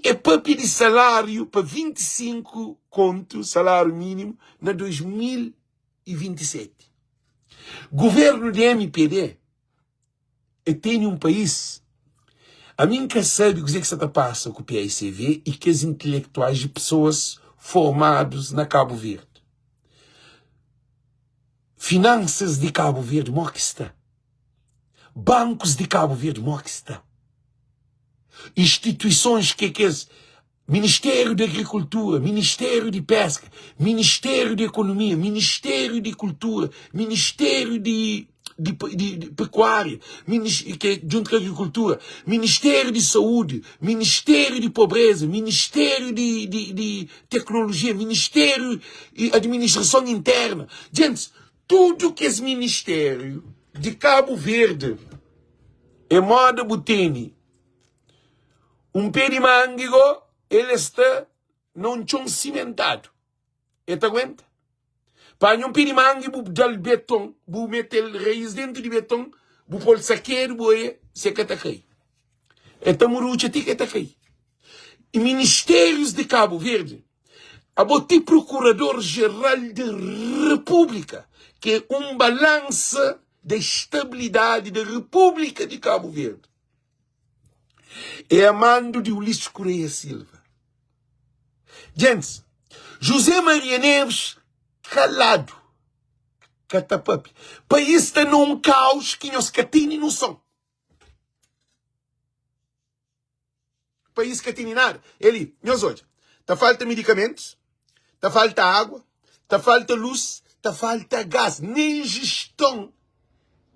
é para pedir salário para 25 conto, salário mínimo, na 2027. Governo de MPD tem um país, a mim que sabe o que se passa com o PICV e que os intelectuais de pessoas formados na Cabo Verde. Finanças de Cabo Verde, como que está? Bancos de Cabo Verde, como que está? Instituições que é Ministério da Agricultura, Ministério de Pesca, Ministério de Economia, Ministério de Cultura, Ministério de Pecuária, que é junto com a Agricultura, Ministério de Saúde, Ministério de Pobreza, Ministério de Tecnologia, Ministério de Administração Interna. Gente, tudo que é Ministério de Cabo Verde é moda botene. Pé de mango, ele está não tão cimentado. Ele aguenta? Para um pé de mango, vou dar beton, vou meter raiz dentro de beton, vou pôr saqueiro, vou se que está cair. Então, murucha tem que está cair. E ministérios de Cabo Verde, a botar Procurador-Geral da República, que é balanço da estabilidade da República de Cabo Verde. É a mando de Ulisses Correia Silva. Gente, José Maria Neves, calado. Catapapi. País está num caos que nós catini não são. País catini nada. Ele, nós hoje, tá falta medicamentos, tá falta água, tá falta luz, tá falta gás. Nem gestão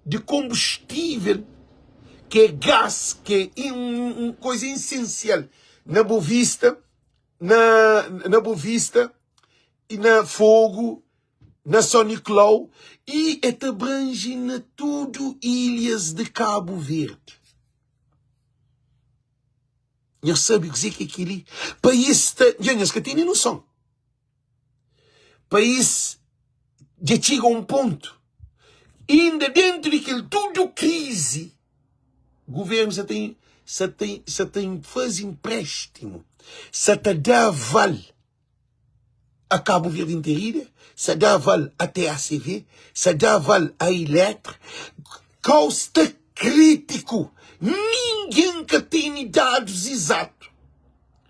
de combustível, que é gás, que é uma coisa essencial na Bovista, na Bovista e na Fogo, na São Nicolau, e abrange na tudo ilhas de Cabo Verde. Eu sabe o que é aquele país, já que tem noção. País já chega a um ponto, ainda dentro daquele tudo crise, o governo já tem faz empréstimo, já dá vale a Cabo Verde inteira, já dá vale a TACV, já dá vale a Eletra, custa crítico. Ninguém que tem dados exatos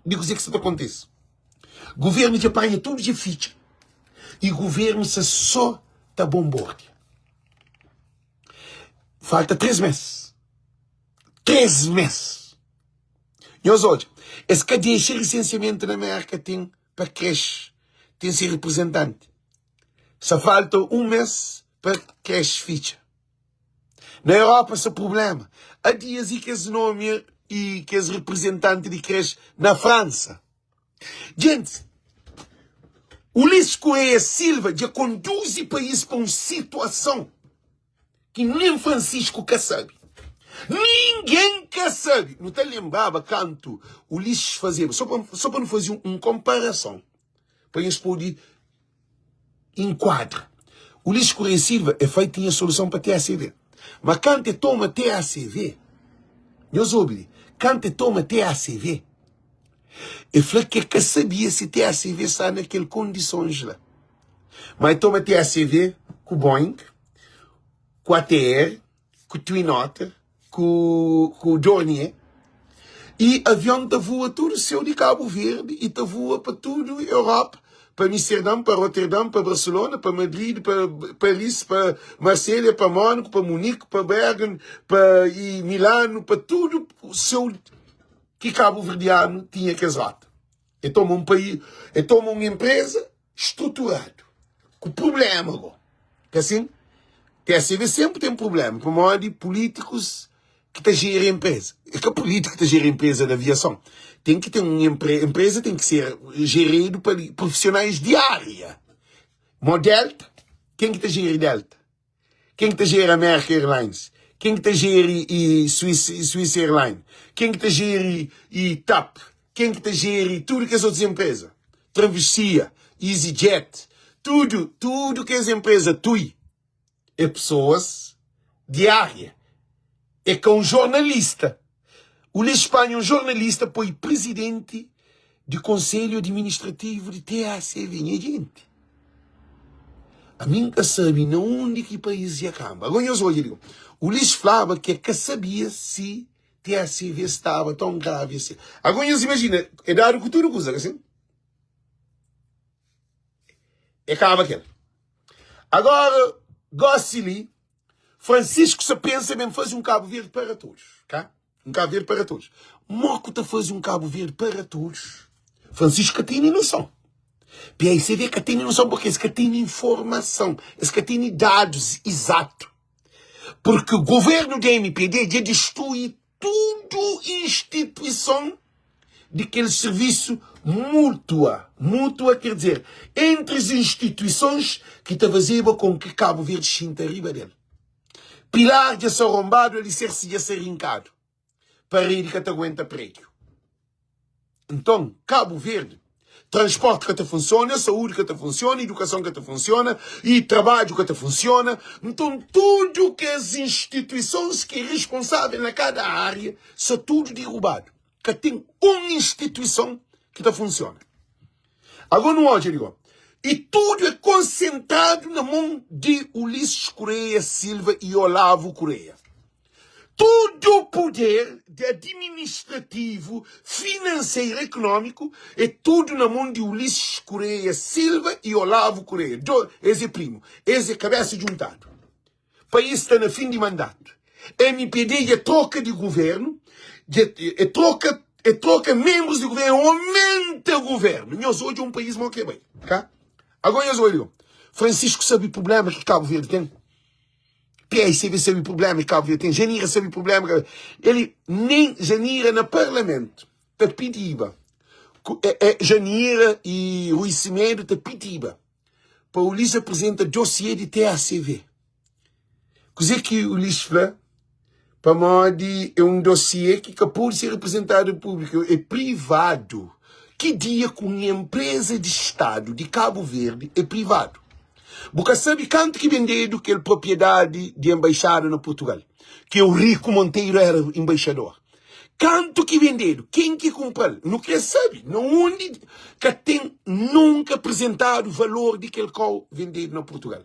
de o que isso acontece. O governo já apanha tudo de ficha e o governo só está bombardeando. Falta 3 meses. 3 meses. E hoje, esse que deixa licenciamento na América tem para creche, tem ser representante. Só falta 1 mês para creche ficha. Na Europa, esse problema. Há dias que esse nome e que esse representante de creche na França. Gente, Ulisses Correia Silva já conduz o país para uma situação que nem Francisco quer sabe. Ninguém quer sabe. Não te lembrava quanto Ulisses fazia. Só para não fazer uma comparação. Para a gente poder enquadrar. Ulisses Correia Silva é feito tinha solução para TACV. Mas quando toma TACV, Eu soube, quando toma TACV, eu falei que sabia se TACV está naquelas condições lá. Mas toma TACV com o Boeing, com a ATR, com o Twin Otter, com o Dornier, e avião te voa tudo seu de Cabo Verde e te voa para tudo Europa, para Amsterdã, para Roterdã, para Barcelona, para Madrid, para Paris, para Marselha, para Mônaco, para Munique, para Bergen, para Milano, para tudo o seu que Cabo Verdeano tinha que exato. E toma um país, e toma uma empresa estruturada, com problema agora. Que assim, TACV sempre tem problema, por modo de políticos que te gerem a empresa. É que a política que te gera a empresa da aviação tem que ter uma empresa, tem que ser gerida por profissionais de área. Delta, quem que te gera Delta? Quem que te gera American Airlines? Quem que te gera Swiss Airlines? Quem que te gera TAP? Quem que te gera tudo que as outras empresas? Travessia, EasyJet, tudo que as empresas têm é pessoas de área. É com um jornalista. O Espanha, um jornalista, foi presidente do Conselho Administrativo de TACV. Minha gente. A mim nunca sabe onde que país ia acabar. Agora eu digo, o Luís falava que sabia se TACV estava tão grave assim. Agora eu imagina, é dado que tudo coisa assim. É acaba aquele. Agora, Gossili, Francisco se pensa mesmo fazer um Cabo Verde para todos. Cá? Um Cabo Verde para todos. Moco te faz um Cabo Verde para todos. Francisco tem noção. E aí você vê que tem noção porque esse que tem informação. Esse que tem dados exatos. Porque o governo da MPD já destrói tudo instituição daquele serviço mútua. Mútua quer dizer, entre as instituições que te faziam com que Cabo Verde sinta riba dele. Pilar de ser arrombado, alicerce de ser rincado. Parede que te aguenta prédio. Então, Cabo Verde, transporte que te funciona, saúde que te funciona, educação que te funciona, e trabalho que te funciona. Então, tudo que as instituições que é responsável na cada área, são tudo derrubado. Que tem uma instituição que te funciona. Agora, no hoje, digo, e tudo é concentrado na mão de Ulisses Correia Silva e Olavo Correia. Todo o poder administrativo, financeiro, econômico é tudo na mão de Ulisses Correia Silva e Olavo Correia. Esse é primo, esse é cabeça juntado. O país está no fim de mandato. MPD é troca de governo, é troca membros do governo, aumenta o governo. Nós hoje é um país mal que bem. Tá? Agora eu olho. Francisco sabe o problema que Cabo Verde tem. PICV sabe o problema que Cabo Verde tem. Janira sabe o problema. Ele nem Janira no Parlamento. Te pediba. Janira e Rui Semedo te pediba. Para o Ulisses apresenta dossiê de TACV. Coisa que o Ulisses fala, para modo é um dossiê que pode ser apresentado ao público. É privado. Que dia com uma empresa de Estado de Cabo Verde é privado? Porque sabe quanto que vendeu que é propriedade de embaixada no Portugal? Que o Rico Monteiro era embaixador. Quanto que vendeu? Quem que comprou? Não quer saber. Não onde que tem nunca apresentado o valor de aquele qual vendeu no Portugal.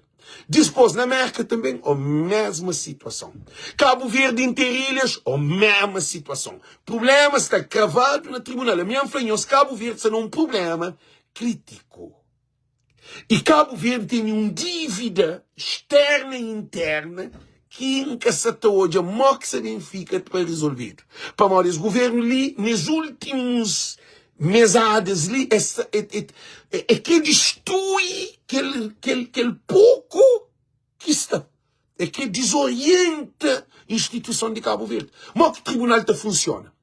Depois, na América também, a mesma situação. Cabo Verde em Ilhas, a mesma situação. Problema está cravado no tribunal. A minha frente, Cabo Verde está num problema crítico. E Cabo Verde tem uma dívida externa e interna que encaçata hoje a moxa fica para resolver. Para mais o governo ali, nos últimos mesadas ali, é que destrói aquele pouco que está. É que desorienta a instituição de Cabo Verde. Mas que o tribunal está funciona.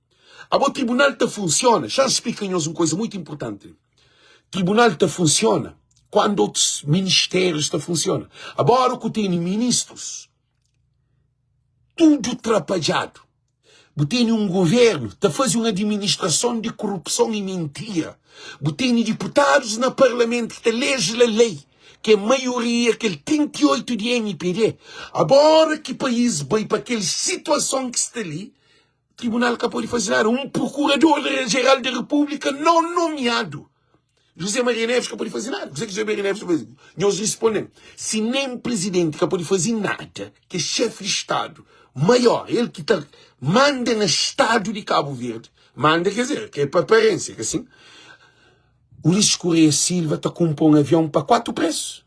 O tribunal está funciona. Já explica-nos uma coisa muito importante. O tribunal está funciona quando outros ministérios estão funcionando. Agora que tem ministros, tudo atrapalhado. Tem um governo que faz uma administração de corrupção e mentira. Tem deputados no parlamento que legislam a lei, que é a maioria, aquele 38 de MPD. Agora que o país vai para aquela situação que está ali, tribunal que pode fazer nada. Um procurador-geral da República não nomeado. José Maria Neves que pode fazer nada. José Maria Neves pode fazer. Nós respondemos. Se nem presidente que pode fazer nada, que é chefe de Estado maior, ele que manda no Estado de Cabo Verde, manda, quer dizer, que é para aparência, que assim, Ulisses Correia Silva está comprando um avião para 4 preços.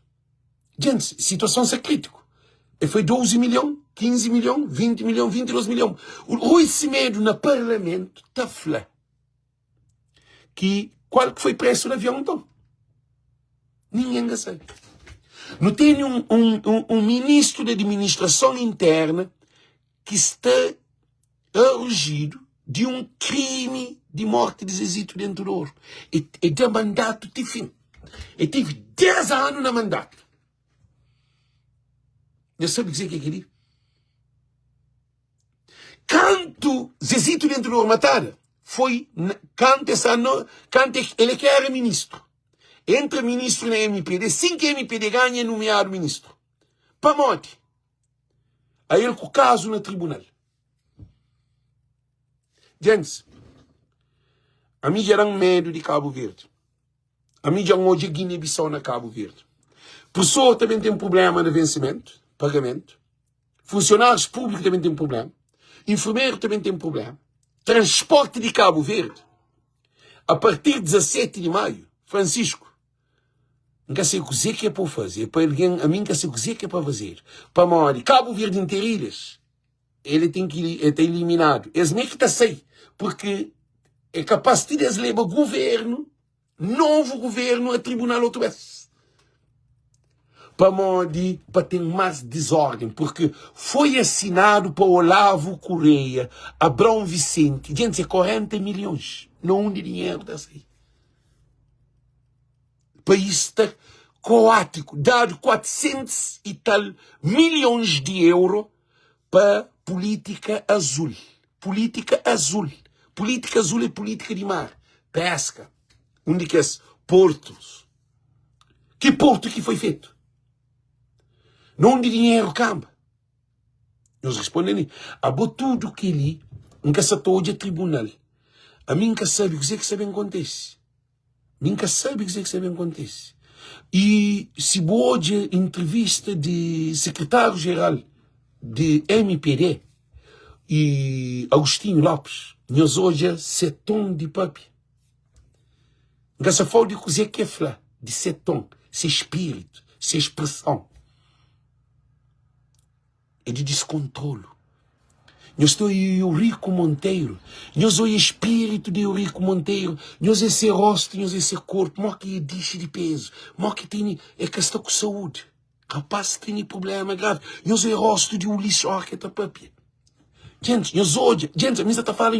Gente, situação é crítica. E foi 12 milhões, 15 milhões, 20 milhões, 22 milhões. O Rui Semedo no Parlamento está falando que qual que foi o preço do avião então? Ninguém sabe. Não tem um ministro de administração interna que está urgido de um crime de morte de Zezito dentro do ouro. E de mandato de fim. E tive 10 anos no mandato. Eu sabe dizer o que é aquilo? Quando Zezito dentro do ouro mataram, foi quando ele que era ministro. Entra ministro na MPD, assim que a MPD ganha, é nomeado ministro. Para morte. Aí ele com o caso no tribunal. Gente, a mim já era um medo de Cabo Verde. A mim já hoje Guiné-Bissau na Cabo Verde. Pessoa também tem um problema de vencimento, pagamento. Funcionários públicos também tem um problema. Enfermeiro também tem um problema. Transporte de Cabo Verde. A partir de 17 de maio, Francisco, nunca sei o que é para fazer. Para alguém, a mim nunca sei o que é para fazer. Para morrer. Cabo Verde inteiras, ele tem que estar eliminado. Eles nem que está sei. Porque é capaz de levar governo, novo governo, a tribunal outra vez. Para ter mais desordem, porque foi assinado por Olavo Correia, Abrão Vicente, gente, é 40 milhões, não de dinheiro dessa aí. O país está coático, dado 400 e tal milhões de euros para política azul. Política azul. Política azul é política de mar. Pesca. Onde que é? Portos. Que porto que foi feito? Não de dinheiro camba. Nós respondemos, tudo que ele nunca se toja a tribunal. A mim nunca sabe o que acontece. Nunca sabe o que acontece. E se hoje entrevista de secretário-geral de MPD e Agostinho Lopes, nós hoje 7 tons de papi. Nunca se fala de coisa que é falar, de 7 tons, se espírito, se expressão. É de descontrolo. Nós estou Eurico Monteiro. Nós o espírito de Eurico Monteiro. Nós esse rosto, nós esse corpo. Mó que é dixe de peso. Mó que tem é que está com saúde. Rapaz tem problema grave. Nós é rosto de Ulisses Orqueta Papia. Gente, nós hoje, gente, a mim está falando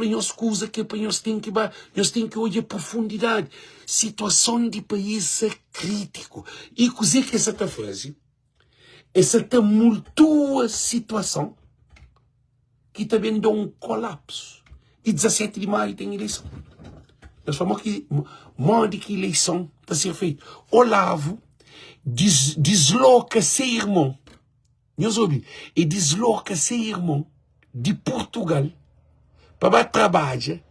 nós coisa que para nós tem que olhar profundidade. Situação de país é crítico. E coisa que essa está fazendo? Essa tumultua situação que também dá um colapso. E 17 de maio tem eleição. Nós falamos que modo que eleição está a ser feita. Olavo desloca seu irmão. Nós ouvimos. E desloca seu irmão de Portugal para trabalhar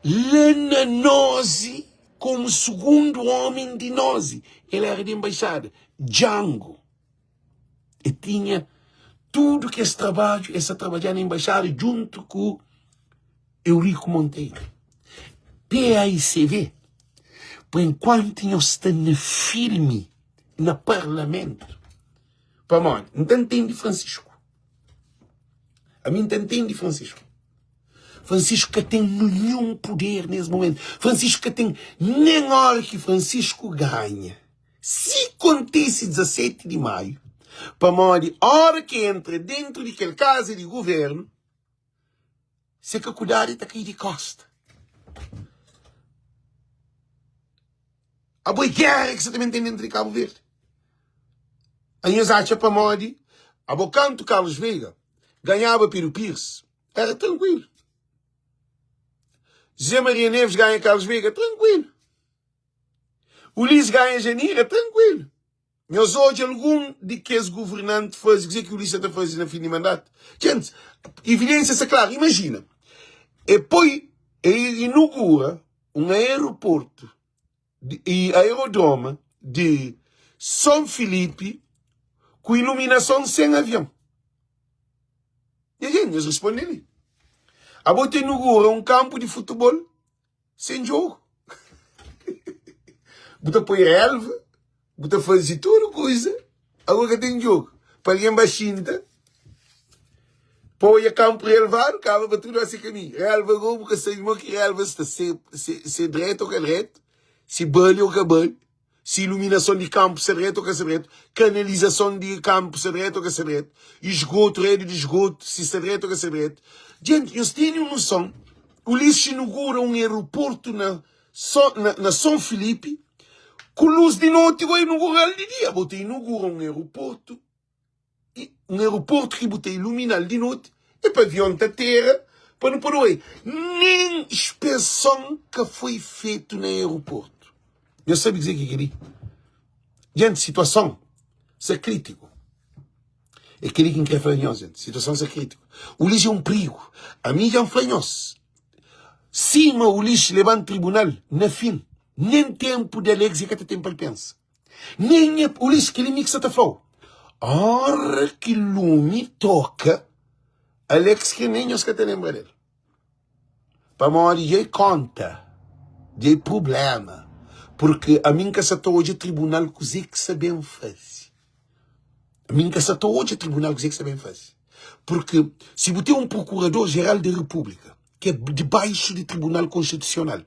lá na Nose como segundo homem de Nose. Ele era de embaixada. Django. E tinha tudo que esse trabalho, essa trabalhar na embaixada junto com Eurico Monteiro. PAICV, por enquanto nós estamos no filme, no parlamento. Para mim, não entende Francisco. A mim não entende Francisco. Francisco que tem nenhum poder nesse momento. Francisco que tem nem hora que Francisco ganha. Se acontece 17 de maio, para morrer, a hora que entra dentro daquele casa de governo, se que cuidar está aqui de costa. A boa guerra que você também tem dentro de Cabo Verde. A minha acha para morrer, a bocanto Carlos Veiga ganhava pelo Pierce, era tranquilo. José Maria Neves ganha Carlos Veiga, tranquilo. Ulisses ganha Janira, tranquilo. Mas hoje, algum de que esse governante faz, dizer que o Ulisses está fazendo no fim de mandato. Gente, evidência é clara. Imagina. E depois, inaugura um aeroporto e aerodrome de São Felipe com iluminação sem avião. E a gente responde ali. A bota inaugura um campo de futebol sem jogo. Bota põe relva, bota fazer tudo coisa, agora que tem jogo. Para alguém baixinho, põe a campo relvado, acaba para tudo assim caminho. Relva como que sei que relva está se direito ou que direito, se balho ou que balho, se iluminação de campo se direito ou que se direito, canalização de campo se direito ou que se direito, esgoto, rede de esgoto, se direito ou que se direito. Gente, eles têm uma noção. O Ulisses inaugura um aeroporto na São Felipe, com luz de noite e inaugura de dia. Botei inaugura um aeroporto que botei iluminado de noite, e para avião da terra, para não poder nem inspeção que foi feito no aeroporto. Eu sabia dizer que queria. Gente, situação, isso é crítico. É aquele que quer falar, gente. Situação, isso é crítico. O Ulisses é um perigo. A mim já é um fanhoso. Cima o Ulisses levanta tribunal, na fim. Nem tempo de Alex que tem para pensar. Nem o Ulisses que ele mixa está falando. Hora que Lumi toca, Alex que nem os que te lembra dele. Para morrer de conta, de problema. Porque a mim que se está hoje tribunal coisa que sabem fazer. A mim que se está hoje tribunal coisa que sabem fazer. Porque se você é um procurador-geral da República, que é debaixo do Tribunal Constitucional,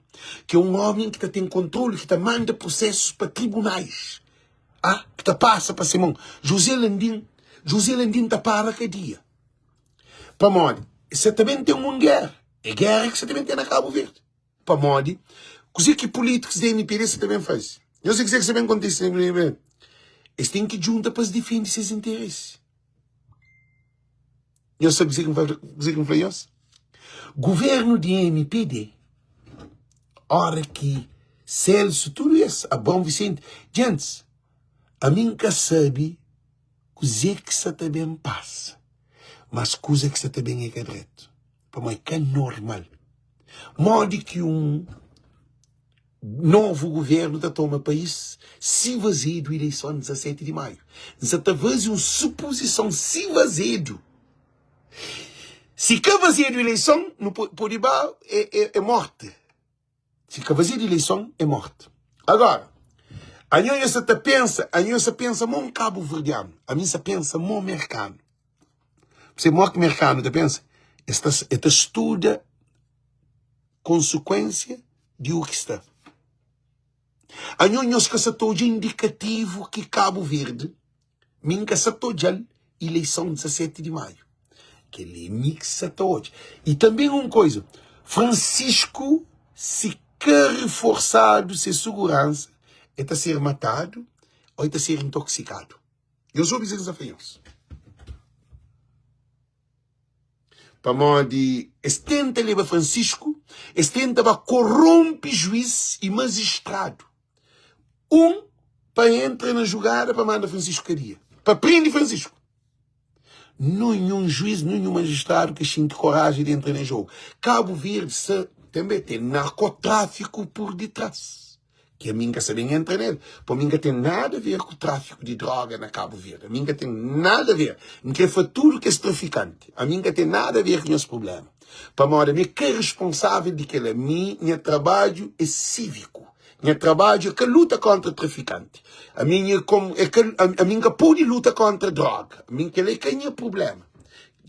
que é um homem que tem controle, que manda processos para tribunais, que passa para Simão. José Landim está para que dia. Para modo, você também tem uma guerra. É guerra que você também tem na Cabo Verde. Para modo, coisa que políticos da MPD você também faz. Eu sei que você também acontece. Eles têm que juntar para defender seus interesses. Eu sei que não foi isso. Governo de MPD, hora que Celso, tudo isso, a Bom Vicente, gente, a mim que sabe coisa que você também passa, mas coisa que você também é correto, para mim que é normal. Modo que um novo governo da toma país se vazio eleição 17 de maio. Você está fazendo uma suposição se vazio. Se que vazio de eleição, no Podibá é morte. Se que vazio de eleição, é morte. Agora, a gente pensa muito cabo-verdiano. A mim se pensa muito americano. Você muito americano, você pensa? Esta estuda consequência de o que está. A gente que se todo indicativo que Cabo Verde, minha se todo eleição 17 de maio. Que ele mixa hoje. E também uma coisa, Francisco se quer reforçado se segurança, está ser matado ou está ser intoxicado. Eu sou bizarro desafios. Para modo estenta levar Francisco, estenta corrompe juiz e magistrado. Para entrar na jogada para mandar Francisco queria. Para prender Francisco. Nenhum juiz, nenhum magistrado que tinha coragem de entrar no jogo. Cabo Verde também tem narcotráfico por detrás. Que a minha também entra nele. Para mim tem nada a ver com o tráfico de droga na Cabo Verde. A minha tem nada a ver. Não foi tudo que é traficante. A minha tem nada a ver com esse problema. Para mim, que é responsável de que a minha trabalho é cívico. Meu trabalho é que luta contra o traficante. A minha pode luta contra a droga. A minha que é quem é problema.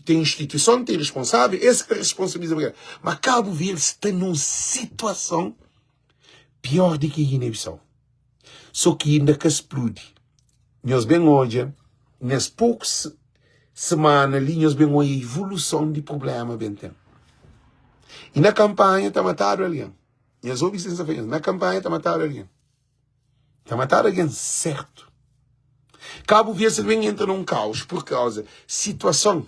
Tem instituição, tem responsável, esse que é responsabiliza. Mas Cabo Verde está numa situação pior do que Guiné-Bissau. Só que ainda que explode. Nós bem hoje, nas poucas semanas ali, nós bem a evolução de problema bem tempo. E na campanha está matado alguém. E as obras na campanha está matando alguém. Está matando alguém certo. Cabo Verde também entra num caos por causa da situação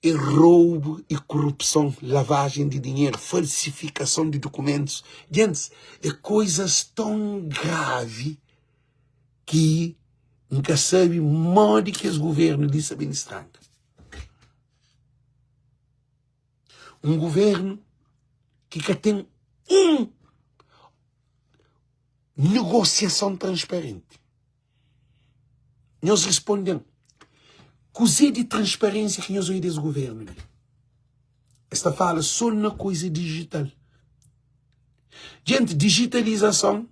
e roubo e corrupção, lavagem de dinheiro, falsificação de documentos. Gente, é coisas tão graves que nunca sabe modo que os governos lhe sabem administrando. Um governo que tem negociação transparente. Nós respondemos. Coisa de transparência que nós ouvimos desse governo. Esta fala só na coisa digital. Gente, digitalização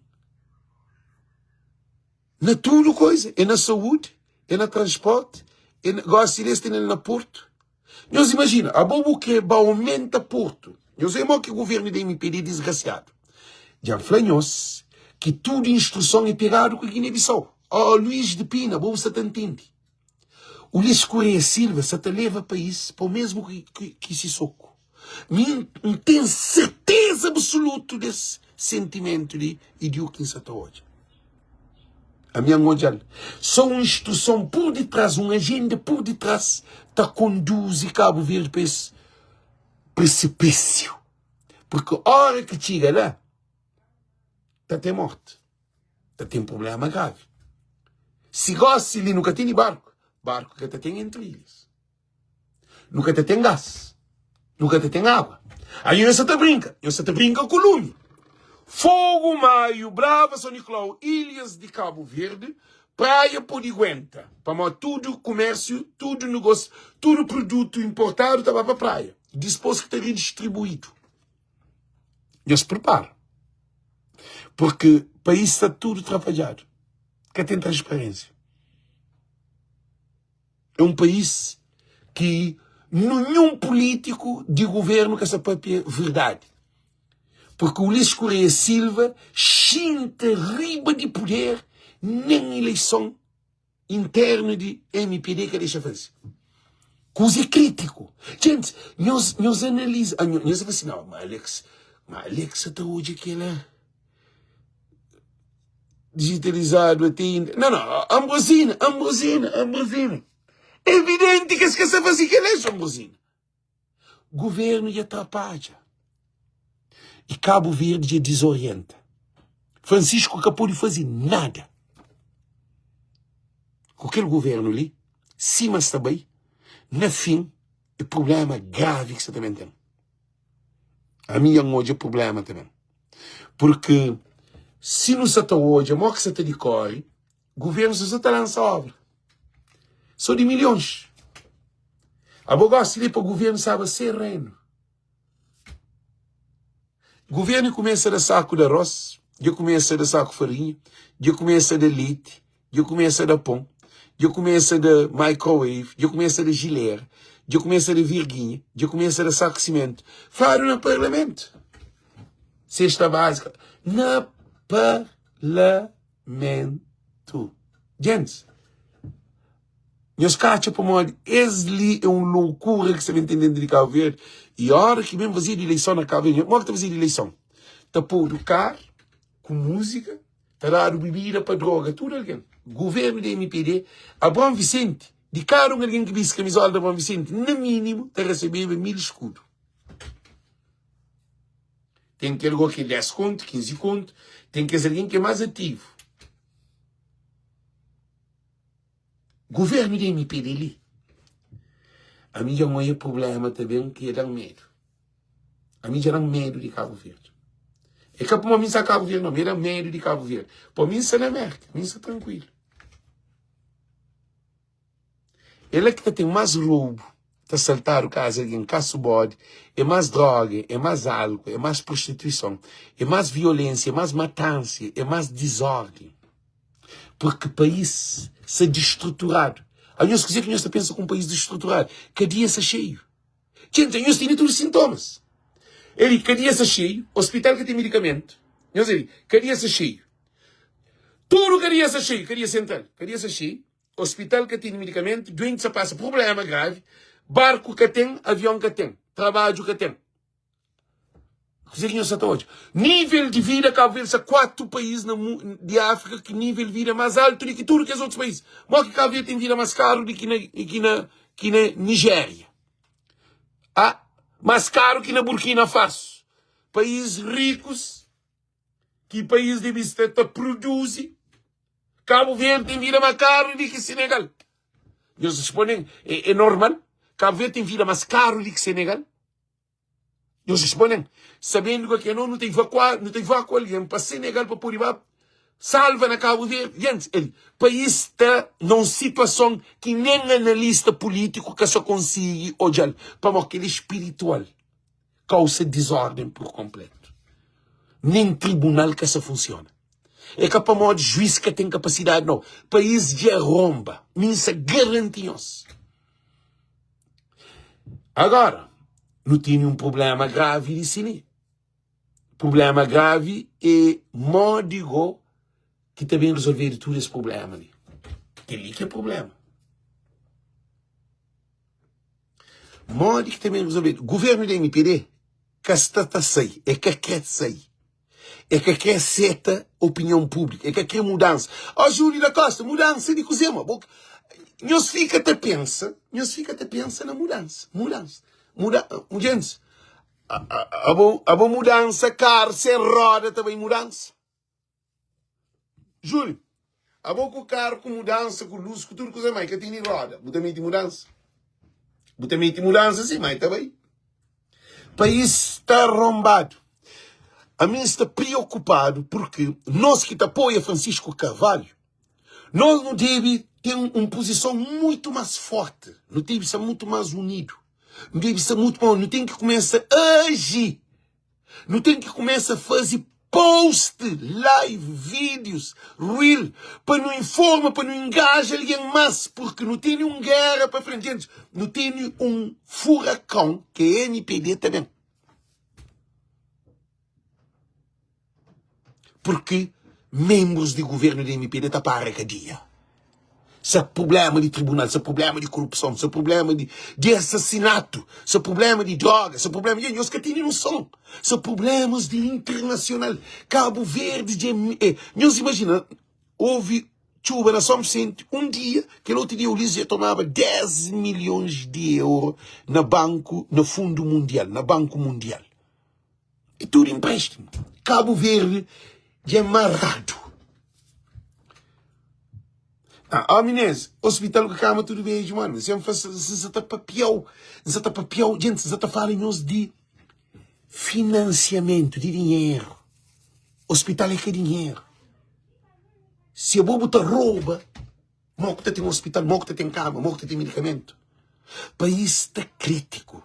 na tudo coisa. É na saúde, é na transporte, é na gosto na Porto. Nós imagina, a bobo que aumenta Porto. Nós sabemos que o governo da MPD é desgraciado. Já falamos que tudo instrução é pegado com a Guiné-Bissau. Luís de Pina, bobo se entende. O Luís Correia Silva se te leva para isso, para o mesmo que se soco. Não tenho certeza absoluta desse sentimento de idiota que se está hoje. A minha mundial. Só uma instrução por detrás, uma agenda por detrás, está conduz Cabo Verde para esse precipício. Porque a hora que chega lá, está tem morte. Está tem problema grave. Se gosta ali, nunca tem barco que até tem entre ilhas. Nunca até tem gás. Nunca até tem água. Aí você te brinca com o lume. Fogo, Maio, Brava, São Nicolau, ilhas de Cabo Verde, praia Podiguenta. Para tudo comércio, tudo negócio, tudo produto importado estava para a praia. Disposto que estaria distribuído. Deus prepara. Porque o país está tudo trabalhado. Que tem transparência. É um país que nenhum político de governo que essa própria verdade. Porque o Luís Correia Silva chinta riba de poder nem eleição interna de MPD que deixa fazer. Coisa crítico. Gente, nós analisamos. Nós falamos assim, não, mas Alex até hoje aquela digitalizado até ainda. Não, Ambrosina. É evidente que se fazer que ele é Ambrosina. Governo e atrapalha. E Cabo Verde desorienta. Francisco não pode fazer nada. Com aquele governo ali, cima está bem, no fim, é problema grave que você também tem. A minha hoje é problema também. Porque, se não se está hoje, a maior que você está de corre, o governo só está lançando obra. Só de milhões. A bogosta ali para o governo sabe sereno. O governo começa a dar saco de arroz, já começa a dar saco de farinha, já começa a dar leite, já começa a dar pão, já começa a dar microwave, já começa a dar gileira, já começa a dar virguinha, já começa a dar saco de cimento. Falaram no parlamento. Cesta básica. No parlamento. Gente, meus cachos para morrer, esse é uma loucura que você vai entendendo de Cabo Verde. E a hora que mesmo fazia de eleição na Cabo Verde, como é que fazia de eleição? Está pôr o carro, com música, está dando bebida para droga, tudo alguém. Governo da MPD, a Bom Vicente, de cada alguém que visse camisola da Bom Vicente, no mínimo, está recebendo 1000 escudos. Tem que alguém que 10 conto, 15 conto, tem que ser alguém que é mais ativo. Governo da MPD ali. A mim já não é problema também que é dar medo. A mim já dá medo de Cabo Verde. É que para mim está Cabo Verde, não, me dá medo de Cabo Verde. Para mim está na América, para mim está tranquilo. Ele é que tem mais roubo, está saltar o caso alguém, caça o bode, é mais droga, é mais álcool, é mais prostituição, é mais violência, é mais matança, é mais desordem. Porque o país está destruturado. A nós dizer que nós pensamos que um país destruturado, cada dia está cheio. Gente, nós temos todos os sintomas. Ele, cada dia está cheio, hospital que tem medicamento. Nós ele, cada dia está cheio. Tudo cada dia está cheio, cada dia central. Cada dia está cheio, hospital que tem medicamento, doente se passa, problema grave, barco que tem, avião que tem, trabalho que tem. Dizer que nós estamos hoje. Nível de vida, Cabo Verde, são 4 países de África que nível de vida é mais alto do que tudo que os outros países. Mas que Cabo Verde tem vida mais caro do que na Nigéria. Ah, mais caro que na Burkina Faso. Países ricos, que país de vista produzem, Cabo Verde tem vida mais caro do que Senegal. Eles respondem, é normal? Cabo Verde tem vida mais caro do que Senegal? Eles respondem, sabendo que não tem evacuar alguém para Senegal para poder salva na Cabo Verde. Gente, o país está numa situação que nem analista político que só consegue olhar para aquele espiritual causa desordem por completo. Nem tribunal que isso funciona. É que para modo juiz que tem capacidade, não. País de arromba. Minha garantios. Agora, não tem um problema grave de cine. Problema grave é modo que também resolver todo esse problema ali. Aquele que é problema. Modo que também resolver. O governo da MPD, que está a sair, é que quer sair. É que quer certa opinião pública. É que quer mudança. Ó, Júlio da Costa, mudança de coisa. Nós fica até pensa na mudança. Gente, a boa mudança, carro sem roda também mudança. Júlio, a boa carro com mudança, com luz, com tudo coisa mais, que tem roda. Botamento mudança. Botamento mudança, sim, mas também. O país está arrombado. A mim está preocupado porque nós que apoia Francisco Carvalho, nós não deve ter uma posição muito mais forte, não deve ser muito mais unido, não deve ser muito bom, não tem que começar a agir, não tem que começar a fazer post, live, vídeos, reel, para não informar, para não engajar alguém mais, porque não tem uma guerra para frente, gente, não tem um furacão que é NPD também. Porque membros do governo da MPD estão para a cadeia. Se problema de tribunal, se problema de corrupção, se problema de assassinato, se problema de drogas, se problema de... Nós que têm noção. Se problemas de internacional. Cabo Verde, nós imagina, houve chuva na São Vicente, um dia, que no outro dia o Lígia tomava 10 milhões de euros no banco, no Fundo Mundial, no Banco Mundial. E tudo empréstimo. Cabo Verde, amarrado. Minês, hospital que cama tudo bem, mano. Se está papel, gente, se está falando de financiamento, de dinheiro. Hospital é que é dinheiro. Se a bobo te rouba, morte tem um hospital, morte tem cama, morte tem medicamento. O país está crítico.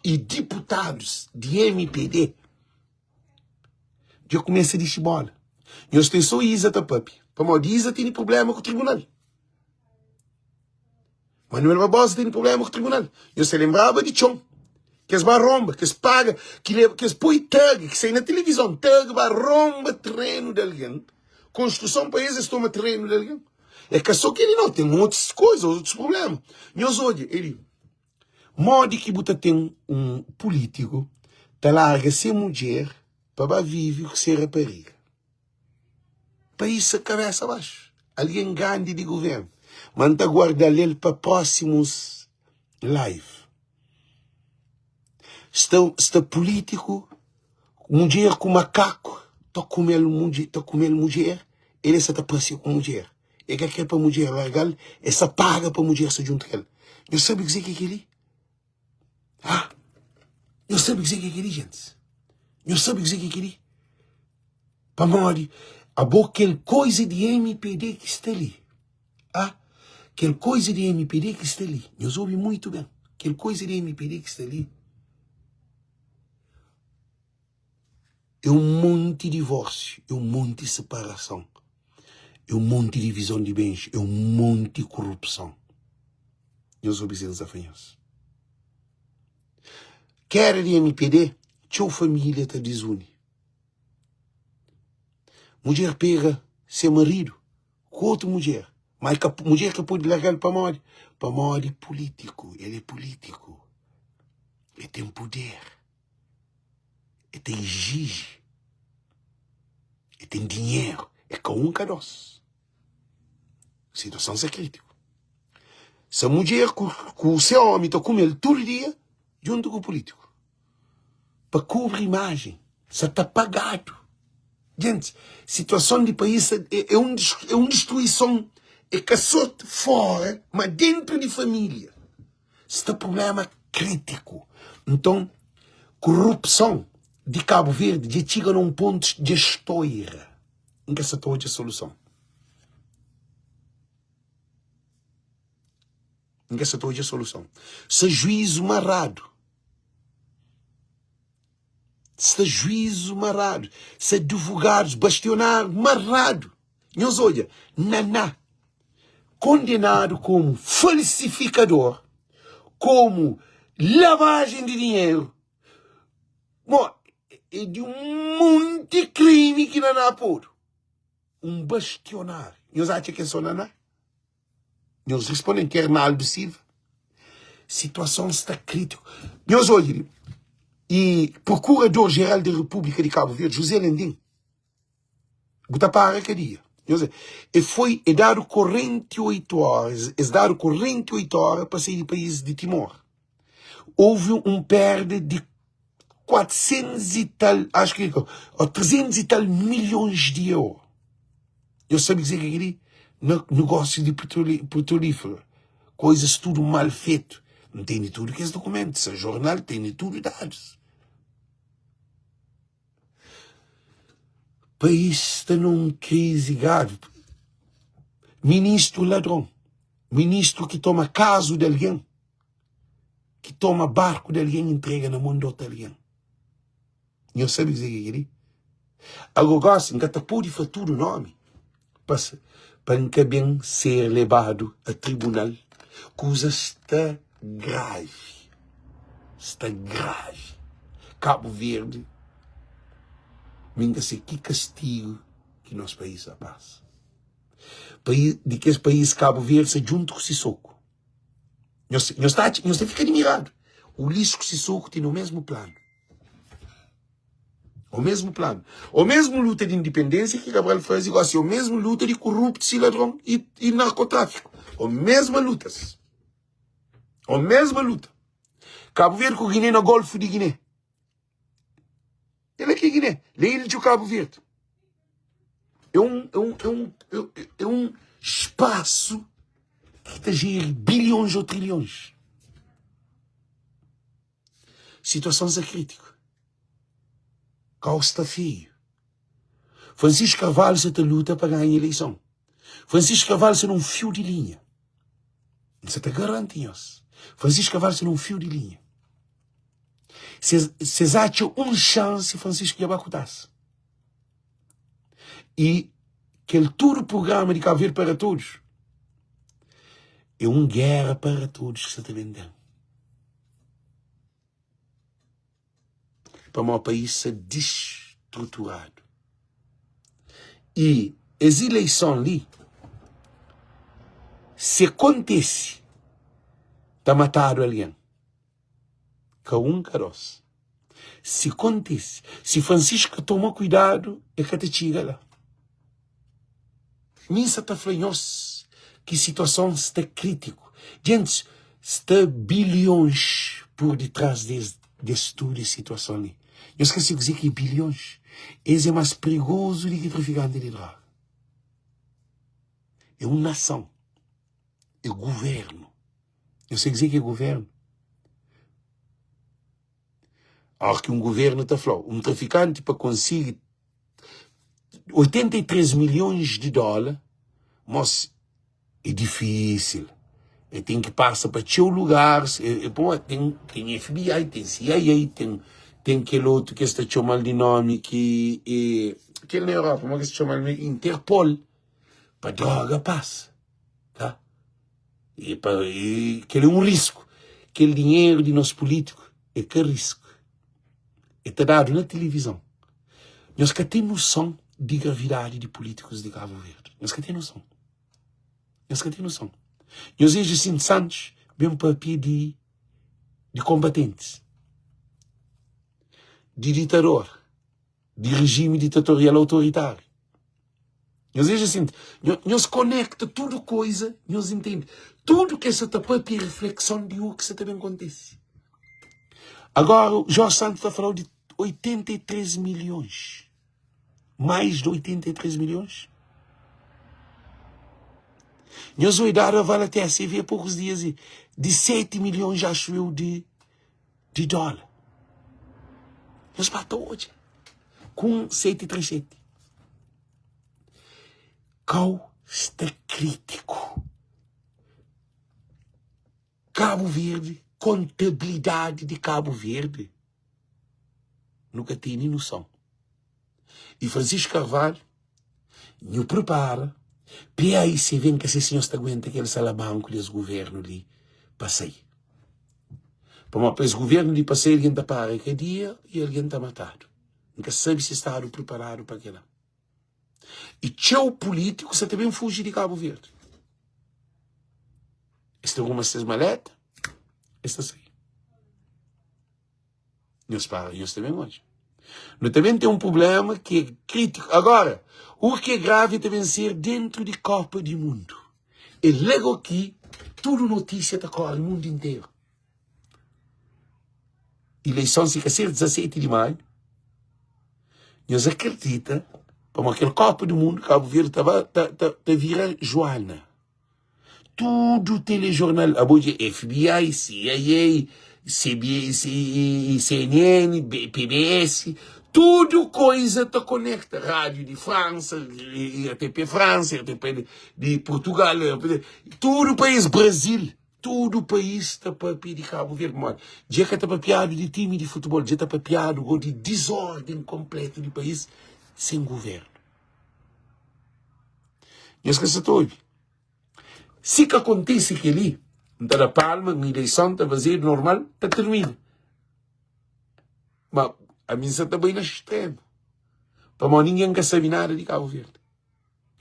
E deputados de MPD já começa a dizer bola. Eu estou só Isa, tá, papi? Para mal Isa tem problema com o tribunal. Manuel Barbosa tem problema com o tribunal. Eu se lembrava de Chon. Que as barromba, que as paga, que as põe tag, que sai na televisão, tag, barromba, treino de alguém. Construção país toma treino de alguém. É que só que ele não tem outras coisas, outros problemas. Nós hoje, ele, modo que você tem um político, tá larga ser mulher, para viver com ser rapariga. País a cabeça abaixo. Alguém grande de governo. Manda guardar ele para próximos live. Está político, mulher com macaco, está comendo mulher, ele está parecendo com mulher. E que é para mulher largar, essa paga para mulher se juntar a ele. Eu sabe dizer que é aquele? Eu sabe dizer que é aquele, gente? Eu sabe dizer que é aquele? Para morrer. A boa aquela coisa de MPD que está ali. Aquela coisa de MPD que está ali. Eu ouvi muito bem. Aquela coisa de MPD que está ali. É um monte de divórcio. É um monte de separação. É um monte de divisão de bens. É um monte de corrupção. Eu ouvi desafios. Quer de MPD, sua família está desune. Mulher pega seu marido com outra mulher. Mas a mulher que pode largar ele para morrer. Para morrer político. Ele é político. Ele tem poder. Ele tem exige. Ele tem dinheiro. É com um caroço. Situação é crítica. Se a mulher com o seu homem está com ele todo dia, junto com o político. Para cobrir imagem. Se está pagado. Gente, situação de país é uma destruição. É caçote fora, mas dentro de família. Este é um problema crítico. Então, corrupção de Cabo Verde já chega num ponto de história. Em que essa toda a solução. Em que essa toda a solução. Se juízo marrado. Se juízo marrado. Se advogados bastionar marrado. Nós olha, Naná, condenado como falsificador, como lavagem de dinheiro. Bom, é de um monte de crime que Naná pôr. Um bastionário. Nós acham que é só Naná? Nós respondem que é Arnaldo Silva. Situação está crítica. Nós olhamos. E Procurador-Geral da República de Cabo Verde, José Lendim, botar para que dia. E foi dado 48 horas, dado 48 horas para sair do país de Timor. Houve perda de 400 e tal, acho que 300 e tal milhões de euros. Eu sabia dizer que aquele negócio de petrolífero, coisas tudo mal feito. Não tem de tudo que esse documento, esse jornal tem de tudo dados. O país está numa crise grave. Ministro ladrão. Ministro que toma caso de alguém. Que toma barco de alguém e entrega na mão de outro alguém. E eu sabia dizer que ele. Agora, assim, que pode fazer tudo o nome. Para não bem ser levado a tribunal. Coisa está grave. Está grave. Cabo Verde. Minga-se que castigo que nosso país passa. De que esse país Cabo Verde se junta com Sissoko. Nós fica admirado. O lixo com Sissoko tem o mesmo plano. O mesmo plano. O mesmo luta de independência que Gabriel faz igual assim. O mesmo luta de corruptos e ladrão e narcotráfico. O mesma luta. A mesma luta. Cabo Verde com Guiné no Golfo de Guiné. Ele aqui é Guiné. Ele de Cabo Verde. É um espaço que está cheio de bilhões ou trilhões. Situação crítica. Caos está feio. Francisco Carvalho se luta para ganhar a eleição. Francisco Carvalho se num fio de linha. Isso está garantido. Francisco Carvalho se num fio de linha. Vocês acham uma chance Francisco de abacutar-se. E aquele todo o programa de Cabo Verde para todos é uma guerra para todos que se está vendendo. Para o meu país ser destruturado. E as eleições ali, se acontece, está matado alguém. Com caroço. Se acontece, se Francisco tomar cuidado, é que te chega lá. Minha está falando que a situação está crítica. Gente, está bilhões por detrás desse tudo de situação ali. Eu esqueci de dizer que bilhões. Esse é mais perigoso do que traficante de droga. É uma nação. É governo. Eu sei dizer que é governo. Hora que um governo está falando, um traficante para conseguir 83 milhões de dólares, mas é difícil. Ele tem que passar para seu lugar. Tem FBI, tem CIA, tem aquele outro que está chamando de nome que é aquele na Europa, mas que se chama de Interpol. Para droga passa. Tá? E aquele é um risco. Aquele dinheiro de nosso político é que risco. Está dado na televisão. Nós que temos noção de gravidade de políticos de Cabo Verde. Nós que temos noção. Nós que temos noção. Nós vemos assim Santos, bem para pé de combatentes. De ditador. De regime ditatorial autoritário. Nós vemos assim, nós conecta tudo coisa, nós entendemos. Tudo que essa tapa é reflexão de o que isso também acontece. Agora, o Jorge Santos está falando de 83 milhões. Mais de 83 milhões. Nós vamos dar a vale até há poucos dias de 7 milhões, acho eu, de dólar. Nós batemos hoje com 737. Qual está crítico? Cabo Verde, contabilidade de Cabo Verde. Nunca tive noção. E Francisco Carvalho, nos prepara, PAIC vem que esse senhor está aguenta aquele salabanco e os governos ali, passei. Para esse governo de passeio, alguém está para que dia e alguém está matado. Nunca sabe se está preparado para aquilo. E tchau político, você também fuge de Cabo Verde. Este algumas dessas maletas, esta sai. Nós também hoje. Nós também tem um problema que é crítico. Agora, o que é grave é também ser dentro de Copa do Mundo. E logo aqui, tudo notícia está correndo no mundo inteiro. Eleição se quer ser 17 de maio. Nós acreditamos, como aquele Copa do Mundo, Cabo Verde está vira Joana. Tudo telejornal, a FBI, CIA, CNN, PBS, tudo coisa te conecta. Rádio de França, RTP França, RTP de Portugal, tudo país, Brasil, tudo país está para pedir Cabo Verde. Já que está para piado de time de futebol, já está para piado de desordem completa do país, sem governo. E as coisas estão. Se que acontece que ali, está na Palma, uma eleição, está vazio, normal, está termina. Mas a missa está bem no extremo. Para ninguém quer saber nada de Cabo Verde.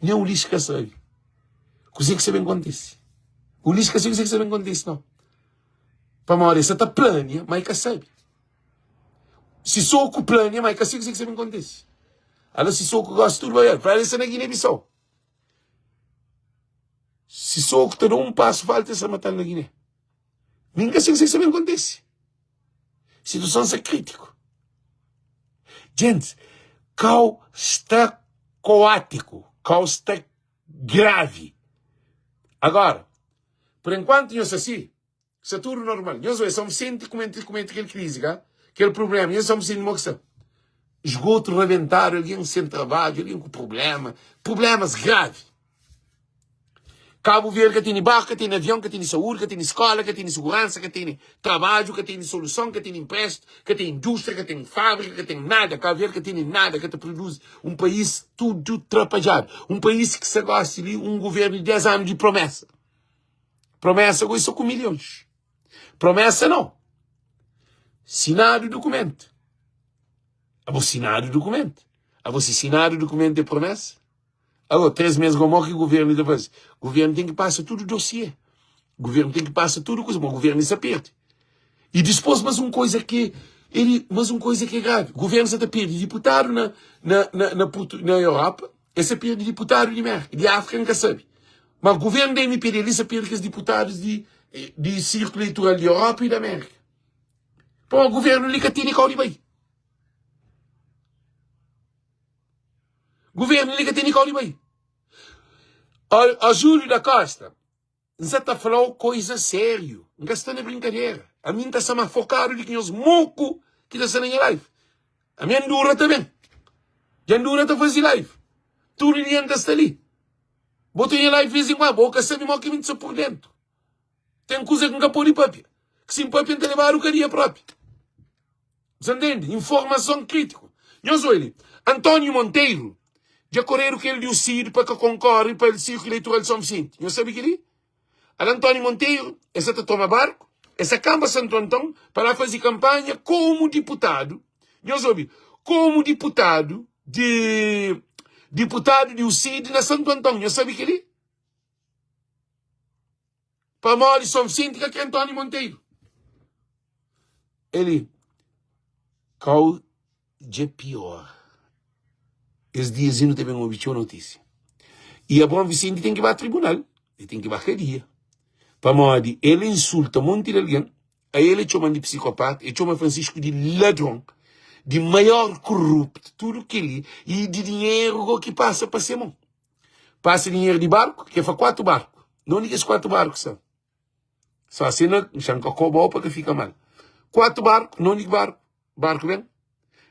Nem o lixo que sabe. Coisa que sabe acontece. O lixo que sabe acontece, não. Para uma hora, essa está plana, mas que sabe. Se sou com plana, mas que sabe acontece. Agora, se sou com gosto, tudo vai. Para essa na Guiné-Bissau. Se sou que te dou um passo, falta essa matar na Guiné. Ninguém sabe o que acontece. Situação é crítica. Gente, qual está coático, qual está grave. Agora, por enquanto, nós assim, isso é tudo normal. Nós somos sempre com aquela crise, aquele problema. Nós somos sem moção. Esgoto reventar, alguém sem trabalho, alguém com problemas graves. Cabo Verde que tem barco, que tem avião, que tem saúde, que tem escola, que tem segurança, que tem trabalho, que tem solução, que tem empréstimo, que tem indústria, que tem fábrica, que tem nada. Cabo Verde que tem nada, que te produz um país tudo trapalhado. Um país que se gosta de um governo de 10 anos de promessa. Promessa agora só com milhões. Promessa não. Sinado o documento. Assinado o documento. Assinado o documento de promessa. Agora, 3 meses como que o governo depois. O governo tem que passar tudo dossiê. O governo tem que passar tudo coisa. Mas o governo se perde. E depois, mas uma coisa que é grave. O governo se perde deputado na Europa. Ele se perde deputado de África, nunca sabe. Mas o governo da MPD, ele se perde com os deputados de círculo eleitoral de Europa e da América. Pô, o governo ali que tem que ir bem. O governo ali que tem que ir bem. A Júlio da Costa, você está falando coisa sério. Não está na brincadeira. A mim está sendo focado de que os mocos que está sendo em live. A minha Andura também. A Andura está fazendo live. Tudo ele está ali. Botou em live de vez em quando. Boca sabe mal que me está por dentro. Tem coisa que não pôr em papel. Que sem papel tem que levar a carinha própria. Você entende? Informação crítica. Eu sou ele. Antônio Monteiro. Já correram que ele deu CID para que concorre para o círculo eleitoral de São Vicente. Não sabe o que ele? Antônio Monteiro, essa toma barco, essa campa Santo Antão, para fazer campanha como deputado. Não sabe? Como deputado de CID na Santo Antão. Não sabe o que ele? Para mal de São Vicente, que é Antônio Monteiro. Ele, qual de pior? Esse diazinho também obteve notícia. E a Bom Vicente tem que ir para o tribunal. Ele tem que ir para a cadeia. Para morrer, ele insulta um monte de alguém. Aí ele chama de psicopata. Ele chama Francisco de ladrão. de maior corrupto, tudo que ele, e de dinheiro que passa para ser mão. Passa dinheiro de barco, que é para 4 barcos. Não diga os 4 barcos são. Só assim não chama cobol para que fica mal. 4 barcos, não diga barco. Barco, bem?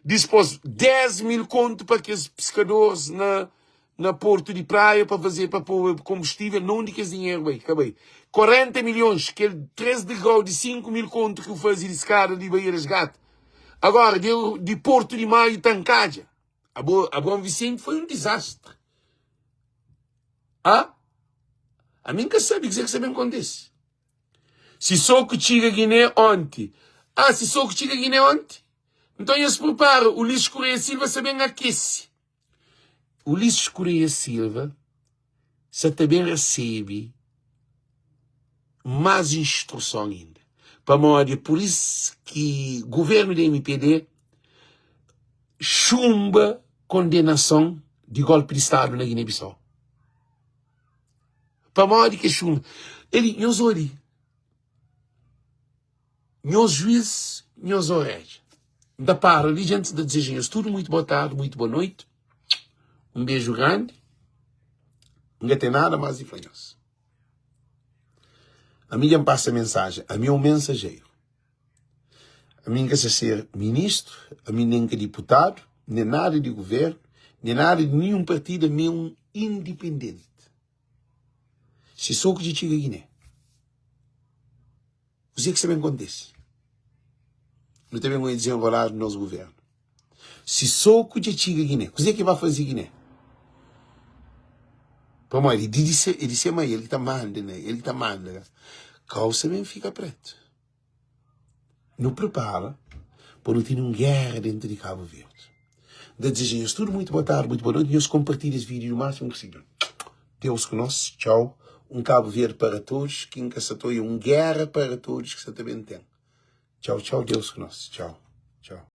Dispôs 10 mil conto para aqueles pescadores na porto de praia para fazer, para pôr combustível, não diga dinheiro, bem, acabei. 40 milhões, que é 13 de grau de 5 mil conto que eu fazia de escada de Bahia das Gatas. Agora, de Porto de Maio e Tancaja. A Bom Vicente foi um desastre. Ah? A mim que sabe dizer que isso bem acontece. Se sou que chega Guiné ontem. Ah, se sou que chega Guiné ontem. Então eles preparam. O Luís Correia Silva também aquece. O Luís Correia Silva também recebe mais instrução ainda. Para modo, por isso que o governo da MPD chumba condenação de golpe de Estado na Guiné-Bissau. Para modo que chumba. Ele, nós olhamos. Nós juízes, nós orelhas. Da para ali, gente da desejamos tudo muito boa tarde, muito boa noite. Um beijo grande. Não tem nada mais de fanhoso. A mim me passa a mensagem. A mim é um mensageiro. A mim quer ser ministro, a mim nem que deputado, nem nada de governo, nem nada de nenhum partido, a mim é um independente. Se sou que te Guiné. O que também acontece? Não também vou desenrolar no nosso governo. Se sou que te Guiné, o que vai fazer Guiné? Para ele disse ele que está mandando, ele que está mandando. Calça também fica preto. Não prepara para não ter uma guerra dentro de Cabo Verde. Desejamos tudo muito boa tarde, muito boa noite. E eu compartilho esse vídeo o máximo possível. Deus conosco, tchau. Um Cabo Verde para todos, que encaçatou uma guerra para todos que você também tem. Tchau, tchau, Deus conosco, tchau, tchau.